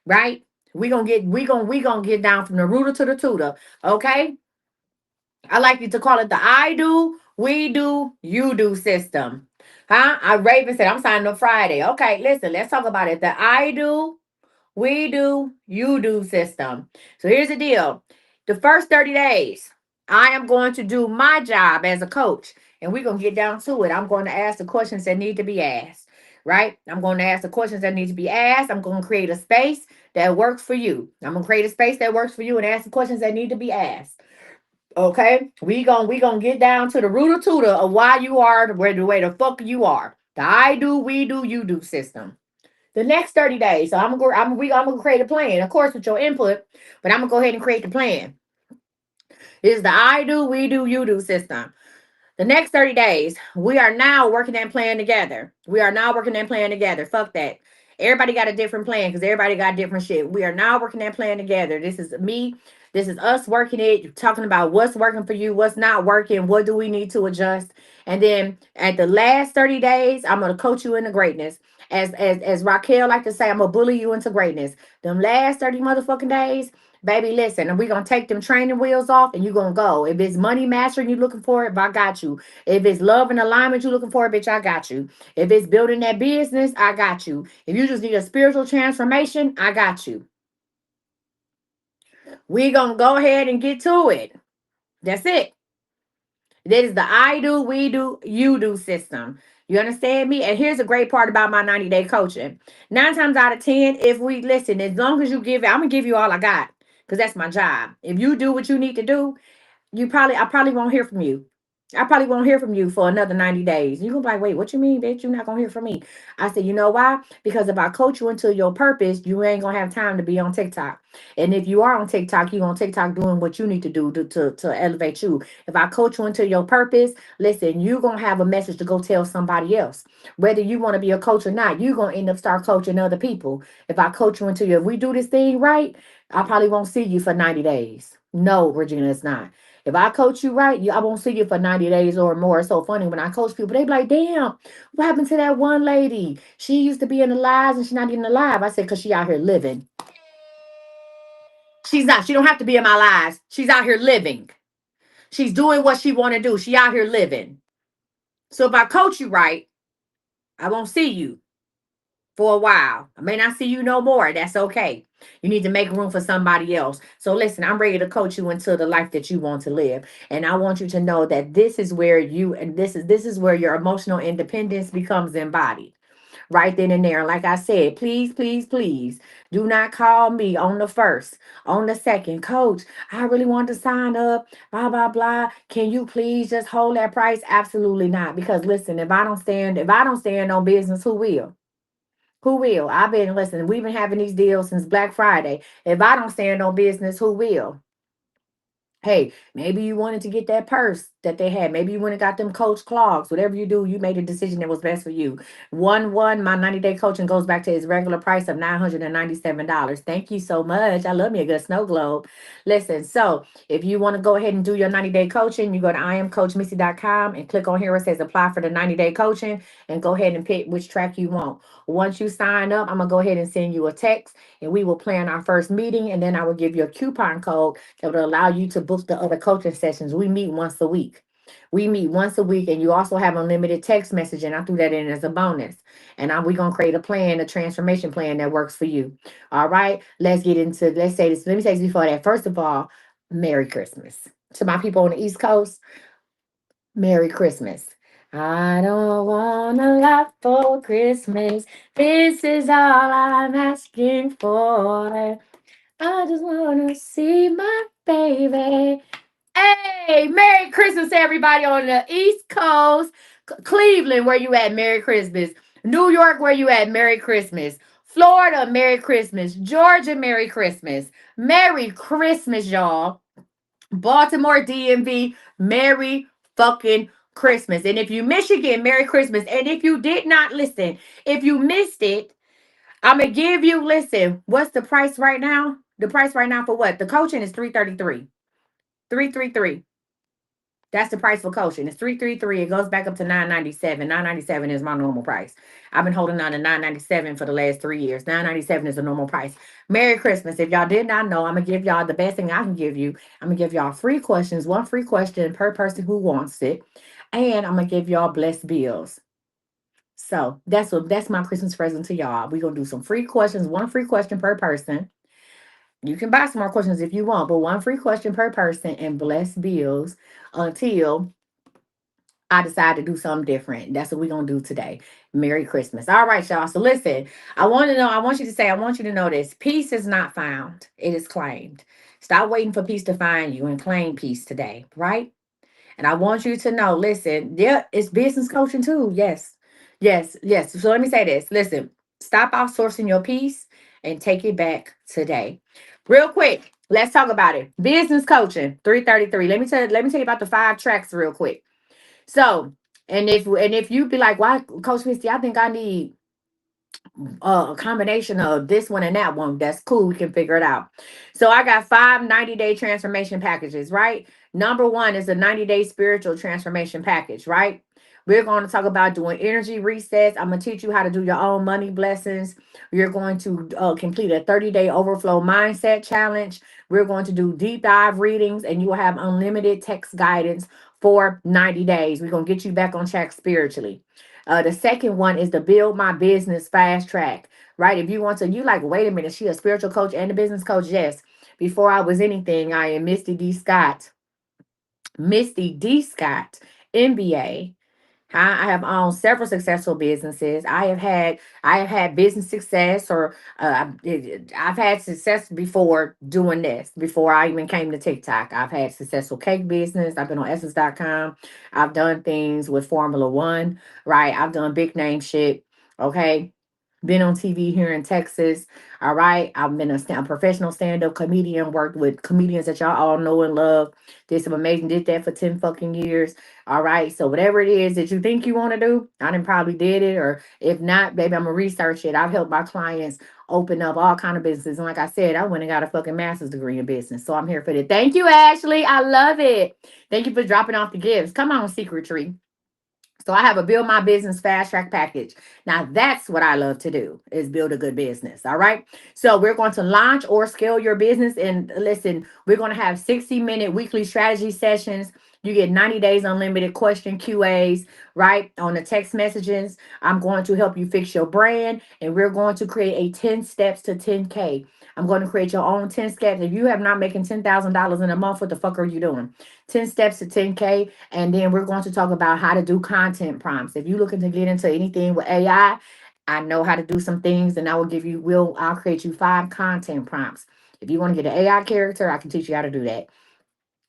Right? We gonna get down from the rooter to the tutor. Okay? I like you to call it the I do, we do, you do system. Huh? Raven said I'm signing up Friday. Okay, listen, let's talk about it. The I do, we do, you do system. So here's the deal. The first 30 days, I am going to do my job as a coach, and we're going to get down to it. I'm going to ask the questions that need to be asked, right? I'm going to ask the questions that need to be asked. I'm going to create a space that works for you. I'm going to create a space that works for you and ask the questions that need to be asked. Okay, we gonna get down to the rooter tutor of why you are where the way the fuck you are. The I do, we do, you do system. The next 30 days. So I'm gonna create a plan, of course, with your input, but I'm gonna go ahead and create the plan. This is the I do, we do, you do system. The next 30 days, we are now working that plan together. We are now working that plan together. Fuck that. Everybody got a different plan because everybody got different shit. We are now working that plan together. This is me. This is us working it, talking about what's working for you, what's not working, what do we need to adjust. And then at the last 30 days, I'm gonna coach you into greatness. As Raquel like to say, I'm gonna bully you into greatness. Them last 30 motherfucking days, baby, listen, and we're gonna take them training wheels off and you're gonna go. If it's money mastering you looking for it, I got you. If it's love and alignment you looking for, bitch, I got you. If it's building that business, I got you. If you just need a spiritual transformation, I got you. We gonna go ahead and get to it. That's it. That is the I do, we do, you do system. You understand me? And here's a great part about my 90-day coaching. 9 times out of 10, if we listen, as long as you give it, I'm gonna give you all I got. Because that's my job. If you do what you need to do, I probably won't hear from you. I probably won't hear from you for another 90 days. You're gonna be like, wait, what you mean, bitch? You're not gonna hear from me. I said, you know why? Because if I coach you into your purpose, you ain't gonna have time to be on TikTok. And if you are on TikTok, you're on TikTok doing what you need to do to elevate you. If I coach you into your purpose, listen, you're gonna have a message to go tell somebody else. Whether you want to be a coach or not, you're gonna end up start coaching other people. If I coach you into your, if we do this thing right, I probably won't see you for 90 days. No, Regina, it's not. If I coach you right, I won't see you for 90 days or more. It's so funny when I coach people, they be like, damn, what happened to that one lady? She used to be in the lives and she's not even alive. I said, because she out here living. She's not. She don't have to be in my lives. She's out here living. She's doing what she want to do. She out here living. So if I coach you right, I won't see you for a while. I may not see you no more. That's okay. You need to make room for somebody else. So listen, I'm ready to coach you into the life that you want to live. And I want you to know that this is where you and this is where your emotional independence becomes embodied. Right then and there. Like I said, please, please, please do not call me on the first, on the second. Coach, I really want to sign up, blah, blah, blah. Can you please just hold that price? Absolutely not. Because listen, if I don't stand on business, who will? Who will? I've been listening. We've been having these deals since Black Friday. If I don't stand on business, who will? Hey, maybe you wanted to get that purse that they had. Maybe you went and got them Coach clogs. Whatever you do, you made a decision that was best for you. My 90-day coaching goes back to its regular price of $997. Thank you so much. I love me a good snow globe. Listen, so if you want to go ahead and do your 90-day coaching, you go to iamcoachmissy.com and click on here where it says apply for the 90-day coaching and go ahead and pick which track you want. Once you sign up, I'm gonna go ahead and send you a text and we will plan our first meeting, and then I will give you a coupon code that would allow you to book the other coaching sessions. We meet once a week. We meet once a week, and you also have unlimited text messaging. I threw that in as a bonus. And we're going to create a plan, a transformation plan that works for you. All right, let's get into, let's say this. Let me say this before that. First of all, Merry Christmas. To my people on the East Coast, Merry Christmas. I don't want a lot for Christmas. This is all I'm asking for. I just want to see my baby. Hey, Merry Christmas, everybody on the East Coast. Cleveland, where you at? Merry Christmas. New York, where you at? Merry Christmas. Florida, Merry Christmas. Georgia, Merry Christmas. Merry Christmas, y'all. Baltimore, DMV, Merry fucking Christmas. And if you Michigan, Merry Christmas. And if you did not listen, if you missed it, I'm gonna give you, listen, what's the price right now? The price right now for what? The coaching is 333. 333. That's the price for coaching. It's 333. It goes back up to 997. 997 is my normal price. I've been holding on to 997 for the last 3 years. 997 is the normal price. Merry Christmas. If y'all did not know, I'm gonna give y'all the best thing I can give you. I'm gonna give y'all free questions, one free question per person who wants it. And I'm gonna give y'all blessed bills. So that's my Christmas present to y'all. We're gonna do some free questions, one free question per person. You can buy some more questions if you want, but one free question per person and bless bills until I decide to do something different. That's what we're gonna do today. Merry Christmas. All right, y'all. So listen, I want you to say, I want you to know this. Peace is not found, it is claimed. Stop waiting for peace to find you and claim peace today, right? And I want you to know, listen, yeah, it's business coaching too. Yes. Yes, yes. So let me say this. Listen, stop outsourcing your peace and take it back today. Real quick, let's talk about it. Business coaching, 333. Let me tell you about the 5 tracks real quick. So, and if you be like, why, Coach Misty, I think I need a combination of this one and that one. That's cool. We can figure it out. So I got 5 90-day transformation packages, right? Number one is a 90-day spiritual transformation package, right? We're going to talk about doing energy resets. I'm going to teach you how to do your own money blessings. You're going to complete a 30-day overflow mindset challenge. We're going to do deep dive readings, and you will have unlimited text guidance for 90 days. We're going to get you back on track spiritually. The second one is the build my business fast track, right? If you want to, you like, wait a minute, she a spiritual coach and a business coach. Yes. Before I was anything, I am Misty D. Scott, MBA. I have owned several successful businesses. I have had business success, or I've had success before doing this. Before I even came to TikTok, I've had successful cake business. I've been on Essence.com. I've done things with Formula One, right? I've done big name shit. Okay. Been on TV here in Texas. All right. I've been a professional stand up comedian, worked with comedians that y'all all know and love. Did some amazing, did that for 10 fucking years. All right. So whatever it is that you think you want to do, I done probably did it. Or if not, baby, I'm gonna research it. I've helped my clients open up all kind of businesses. And like I said, I went and got a fucking master's degree in business. So I'm here for that. Thank you, Ashley. I love it. Thank you for dropping off the gifts. Come on, Secret Tree. So I have a build my business fast track package. Now that's what I love to do, is build a good business. All right. So we're going to launch or scale your business. And listen, we're going to have 60-minute weekly strategy sessions. You get 90 days unlimited question QAs, right? On the text messages. I'm going to help you fix your brand, and we're going to create a 10 steps to 10K. I'm going to create your own 10 steps. If you have not making $10,000 in a month, what the fuck are you doing? 10 steps to 10K. And then we're going to talk about how to do content prompts. If you're looking to get into anything with AI, I know how to do some things, and I'll create you 5 content prompts. If you want to get an AI character, I can teach you how to do that.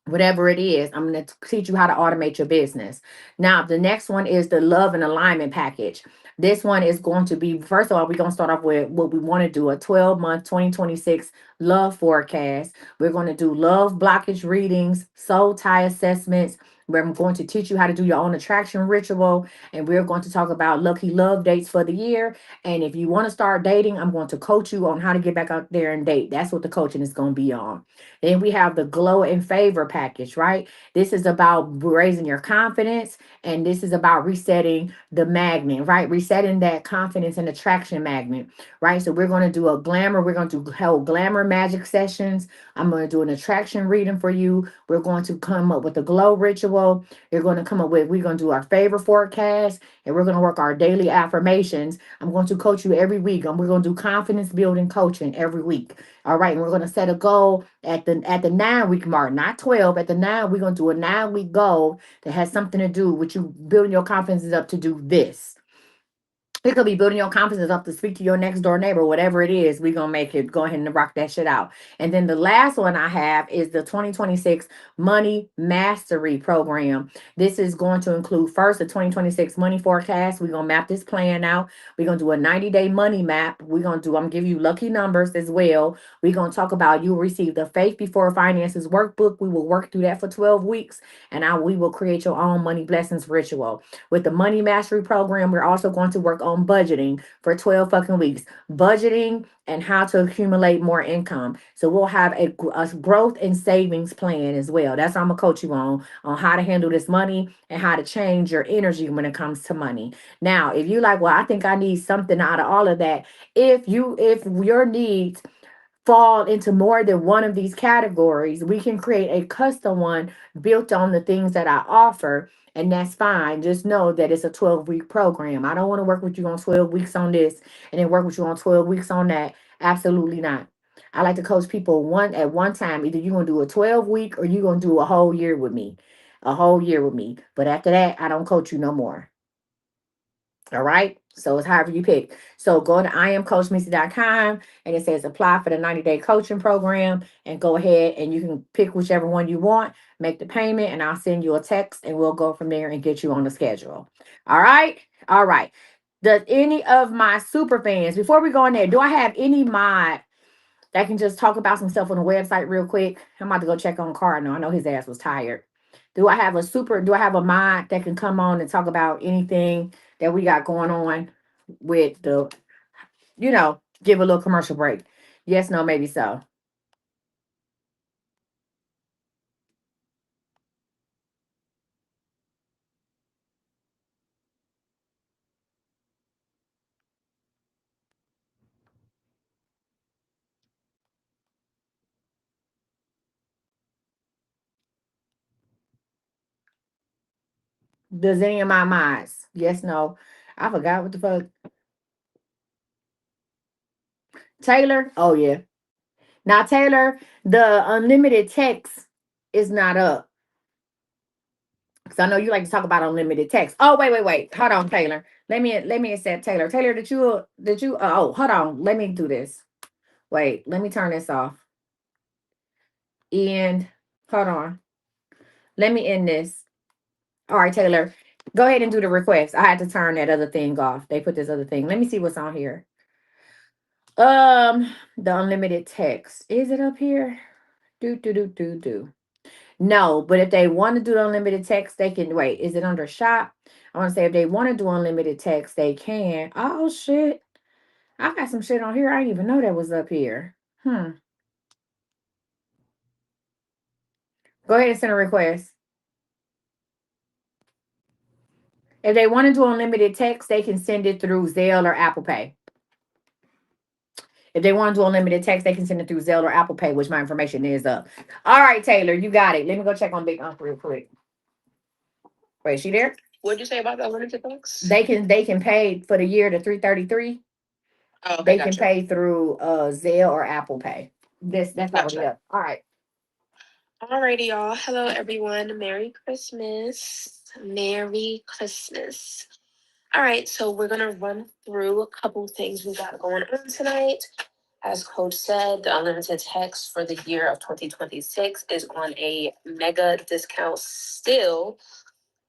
Whatever it is, I'm going to teach you how to automate your business. Now, the next one is the love and alignment package. This one is going to be, first of all, we're going to start off with what we want to do, a 12-month 2026 love forecast. We're going to do love blockage readings, soul tie assessments, where I'm going to teach you how to do your own attraction ritual. And we're going to talk about lucky love dates for the year. And if you want to start dating, I'm going to coach you on how to get back out there and date. That's what the coaching is going to be on. Then we have the glow and favor package, right? This is about raising your confidence, and this is about resetting the magnet, right? Resetting that confidence and attraction magnet, right? So we're going to do a glamour, we're going to hold glamour magic sessions. I'm going to do an attraction reading for you. We're going to come up with a glow ritual. We're going to do our favor forecast, and we're going to work our daily affirmations. I'm going to coach you every week, and we're going to do confidence building coaching every week. All right, and we're going to set a goal at the 9 week mark, not 12. At the 9, we're going to do a 9 week goal that has something to do with you building your confidence up to do this. It could be building your confidence up to speak to your next door neighbor, whatever it is. We're gonna make it go ahead and rock that shit out. And then the last one I have is the 2026 Money Mastery Program. This is going to include first the 2026 money forecast. We're gonna map this plan out. We're gonna do a 90-day money map. I'm gonna give you lucky numbers as well. We're gonna talk about, you will receive the Faith Before Finances workbook. We will work through that for 12 weeks, and we will create your own money blessings ritual. With the Money Mastery Program, we're also going to work on budgeting for 12 fucking weeks. Budgeting and how to accumulate more income. So we'll have a growth and savings plan as well. That's what I'm gonna coach you on how to handle this money and how to change your energy when it comes to money. Now, if you like, well, I think I need something out of all of that. If your needs fall into more than one of these categories, we can create a custom one built on the things that I offer. And that's fine. Just know that it's a 12-week program. I don't want to work with you on 12 weeks on this and then work with you on 12 weeks on that. Absolutely not. I like to coach people one at one time. Either you're gonna do a 12 week or you're gonna do a whole year with me. A whole year with me. But after that, I don't coach you no more. All right. So it's however you pick. So go to iamcoachmissy.com and it says apply for the 90-day coaching program and go ahead and you can pick whichever one you want, make the payment, and I'll send you a text and we'll go from there and get you on the schedule. All right. All right. Does any of my super fans, before we go in there, do I have any mod that can just talk about some stuff on the website real quick? I'm about to go check on Cardinal. I know his ass was tired. Do I have a mod that can come on and talk about anything that we got going on with the, give a little commercial break? Yes, no, maybe so. Does any of my mods? Yes, no. I forgot what the fuck. Taylor? Oh yeah. Now Taylor, the unlimited text is not up. Because I know you like to talk about unlimited text. Oh, wait. Hold on, Taylor. Let me accept Taylor. Taylor, did you oh, hold on. Let me do this. Wait, let me turn this off. And hold on. Let me end this. All right, Taylor. Go ahead and do the request. I had to turn that other thing off. They put this other thing. Let me see what's on here. The unlimited text. Is it up here? Do. No, but if they want to do the unlimited text, they can wait. Is it under shop? I want to say if they want to do unlimited text, they can. Oh shit. I got some shit on here. I didn't even know that was up here. Go ahead and send a request. If they want to do unlimited text, they can send it through Zelle or Apple Pay. If they want to do unlimited text, they can send it through Zelle or Apple Pay, which my information is up. All right, Taylor, you got it. Let me go check on Big Uncle real quick. Wait, she there? What'd you say about the unlimited bucks? They can pay for the year to 333. Oh, okay, They can gotcha. pay through Zelle or Apple Pay. That's already Gotcha. up. All right. Alrighty, y'all. Hello, everyone. Merry Christmas. Merry Christmas. All right, so we're gonna run through a couple things we got going on tonight. As Coach said, the unlimited text for the year of 2026 is on a mega discount still.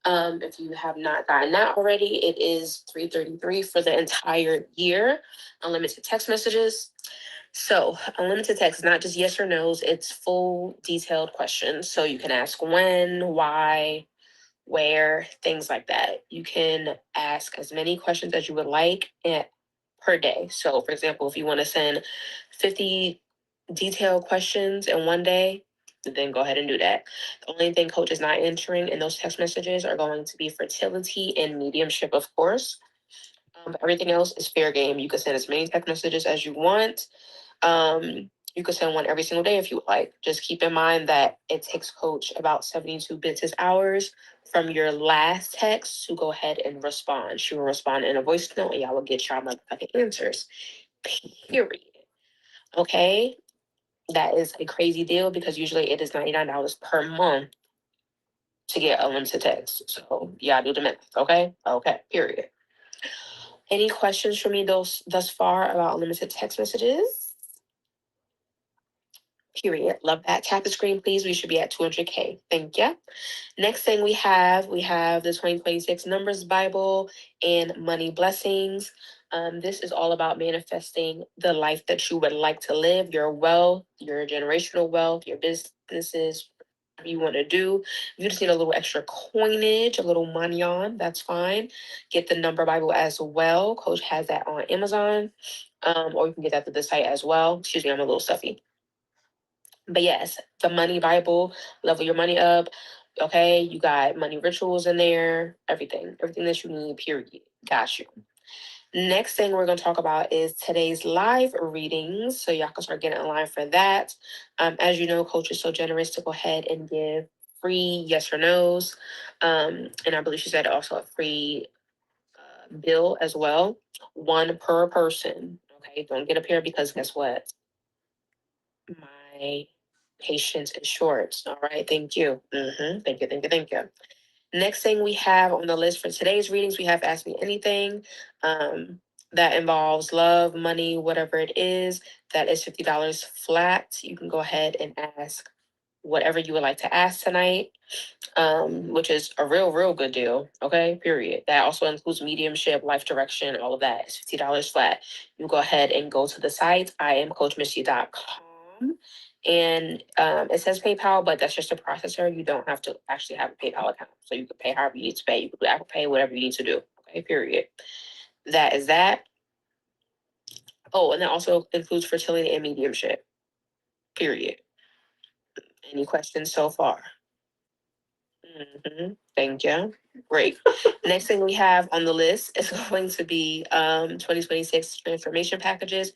If you have not gotten that already, it is $333 for the entire year. Unlimited text messages. So, unlimited text, not just yes or no's, it's full detailed questions. So, you can ask when, why, where, things like that. You can ask as many questions as you would like per day. So, for example, if you want to send 50 detailed questions in one day, then go ahead and do that. The only thing Coach is not entering in those text messages are going to be fertility and mediumship, of course. Everything else is fair game. You can send as many text messages as you want. You could send one every single day if you would like. Just keep in mind that it takes Coach about 72 business hours from your last text to go ahead and respond. She will respond in a voice note and y'all will get y'all motherfucking answers. Period. Okay? That is a crazy deal because usually it is $99 per month to get unlimited text. So y'all do the math, okay? Okay, period. Any questions for me thus far about unlimited text messages? Period. Love that. Tap the screen, please. We should be at 200K. Thank you. Next thing we have the 2026 Numbers Bible and Money Blessings. This is all about manifesting the life that you would like to live, your wealth, your generational wealth, your businesses, whatever you want to do. If you just need a little extra coinage, a little money on, that's fine. Get the Number Bible as well. Coach has that on Amazon, or you can get that through the site as well. Excuse me, I'm a little stuffy. But yes, the money Bible, level your money up. Okay, you got money rituals in there, everything that you need, period. Got you. Next thing we're going to talk about is today's live readings. So y'all can start getting in line for that. As you know, Coach is so generous to go ahead and give free yes or no's. And I believe she said also a free bill as well, one per person. Okay, don't get up here because guess what? my patience is short. All right, thank you. Thank you, thank you, thank you. Next thing we have on the list for today's readings, we have Ask Me Anything. That involves love, money, whatever it is. That is $50 flat. You can go ahead and ask whatever you would like to ask tonight, which is a real good deal. Okay, period. That also includes mediumship, life direction, all of that. It's $50 flat. You go ahead and go to the site, iamcoachmisty.com. And it says PayPal, but that's just a processor. You don't have to actually have a PayPal account. So you can pay however you need to pay. You can do Apple Pay, whatever you need to do. Okay, period. That is that. Oh, and that also includes fertility and mediumship. Period. Any questions so far? Thank you. Great. Next thing we have on the list is going to be 2026 transformation packages.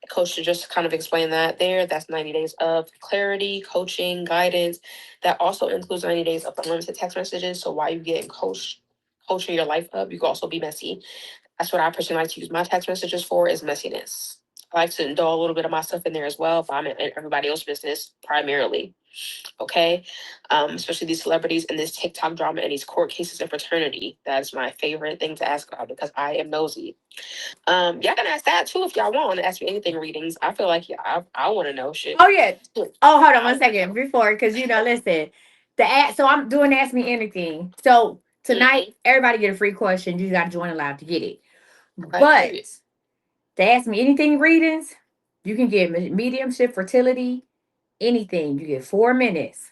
Coach should just kind of explain that there. That's 90 days of clarity, coaching, guidance. That also includes 90 days of unlimited text messages. So while you get coaching your life up, you can also be messy. That's what I personally like to use my text messages for, is messiness. I like to indulge a little bit of my stuff in there as well, but I'm in everybody else's business primarily. Okay, especially these celebrities and this TikTok drama and these court cases in fraternity. That's my favorite thing to ask about because I am nosy. Y'all can ask that too if y'all want to ask me anything readings. I feel like I want to know shit. Oh yeah. Oh, hold on one second before, because listen, so I'm doing Ask Me Anything. So tonight, everybody get a free question. You got to join the live to get it. Okay, But period. to Ask Me Anything readings, you can get mediumship, fertility, anything. You get 4 minutes.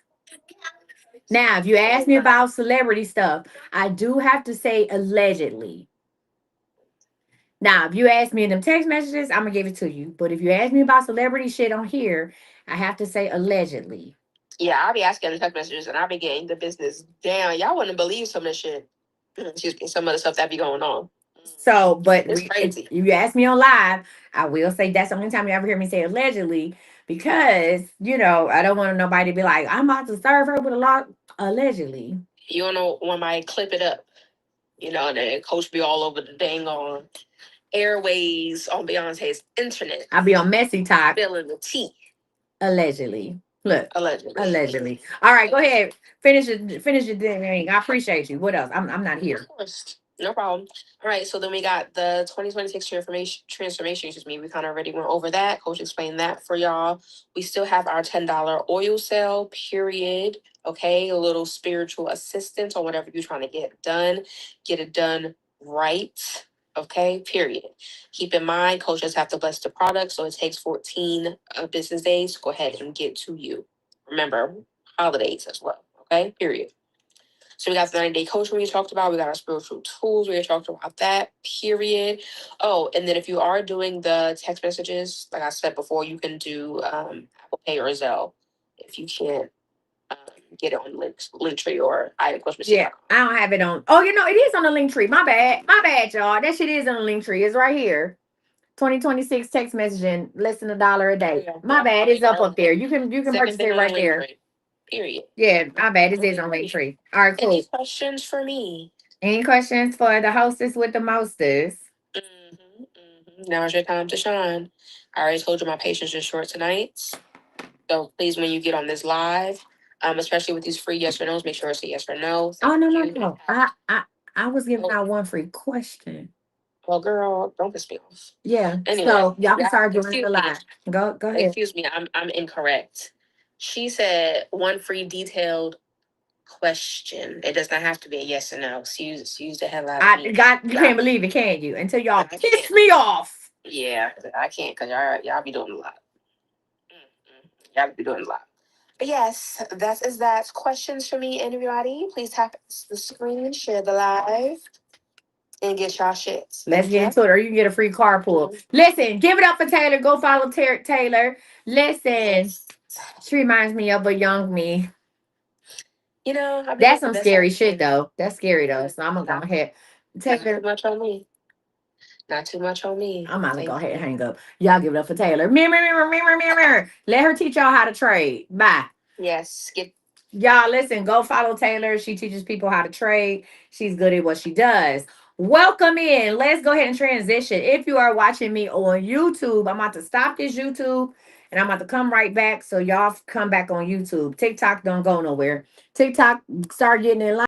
Now, if you ask me about celebrity stuff, I do have to say allegedly. Now, if you ask me in them text messages, I'm gonna give it to you. But if you ask me about celebrity shit on here, I have to say allegedly. Yeah, I'll be asking the text messages and I'll be getting the business down. Y'all wouldn't believe some of the shit. Excuse me, some of the stuff that be going on. So, but it's crazy. If you ask me on live, I will say that's the only time you ever hear me say allegedly, because I don't want nobody to be like, I'm about to serve her with a lot allegedly. You don't know when I clip it up, and then coach be all over the dang on airways on Beyonce's internet. I'll be on Messy Talk. Spilling the tea. Allegedly. Look. Allegedly. Allegedly. All right, go ahead. Finish your thing. I appreciate you. What else? I'm not here. Of course. No problem. All right, so then we got the 2026 transformation. Excuse me. We kind of already went over that. Coach explained that for y'all. We still have our $10 oil sale, period. Okay, a little spiritual assistance on whatever you're trying to get done. Get it done right. Okay, period. Keep in mind, coaches have to bless the product, so it takes 14 business days to go ahead and get to you. Remember, holidays as well. Okay, period. So we got the 90-day coaching we talked about. We got our spiritual tools. We talked about that, period. Oh, and then if you are doing the text messages, like I said before, you can do Apple Pay or Zelle. If you can't get it on Linktree or iamcoachmisty.com. Yeah, I don't have it on. Oh, it is on the Linktree. My bad. My bad, y'all. That shit is on the Linktree. It's right here. 2026 text messaging, less than $1 a day. My bad. It's up there. You can purchase it right there. Period. Yeah, my bad. It is on Linktree. All right, cool. Any questions for me? Any questions for the hostess with the mostest? Now's your time to shine. I already told you my patience is short tonight. So please, when you get on this live, especially with these free yes or no's, make sure it's a yes or no. Oh, no. I was giving out one free question. Well, girl, don't piss me off. Yeah. Anyway, so y'all can start doing the live. Go ahead. Excuse me, I'm incorrect. She said one free detailed question. It does not have to be a yes or no. Excuse the hell out of me. You can't believe it, can you? Until y'all piss me off. Yeah, I can't, because y'all be doing a lot. Y'all be doing a lot. But yes, that. Questions for me, anybody? Please tap the screen, share the live, and get y'all shit. Let's get into it, or you can get a free carpool. Listen, give it up for Taylor. Go follow Taylor. Listen, she reminds me of a young me. That's some scary shit, though. That's scary, though. So I'm gonna go ahead. Taylor. Not too much on me. Not too much on me. I'm gonna go ahead and hang up. Y'all give it up for Taylor. Mirror. Let her teach y'all how to trade. Bye. Yes. Y'all listen, go follow Taylor. She teaches people how to trade. She's good at what she does. Welcome in. Let's go ahead and transition. If you are watching me on YouTube, I'm about to stop this YouTube and I'm about to come right back. So y'all come back on YouTube. TikTok don't go nowhere. TikTok start getting in line.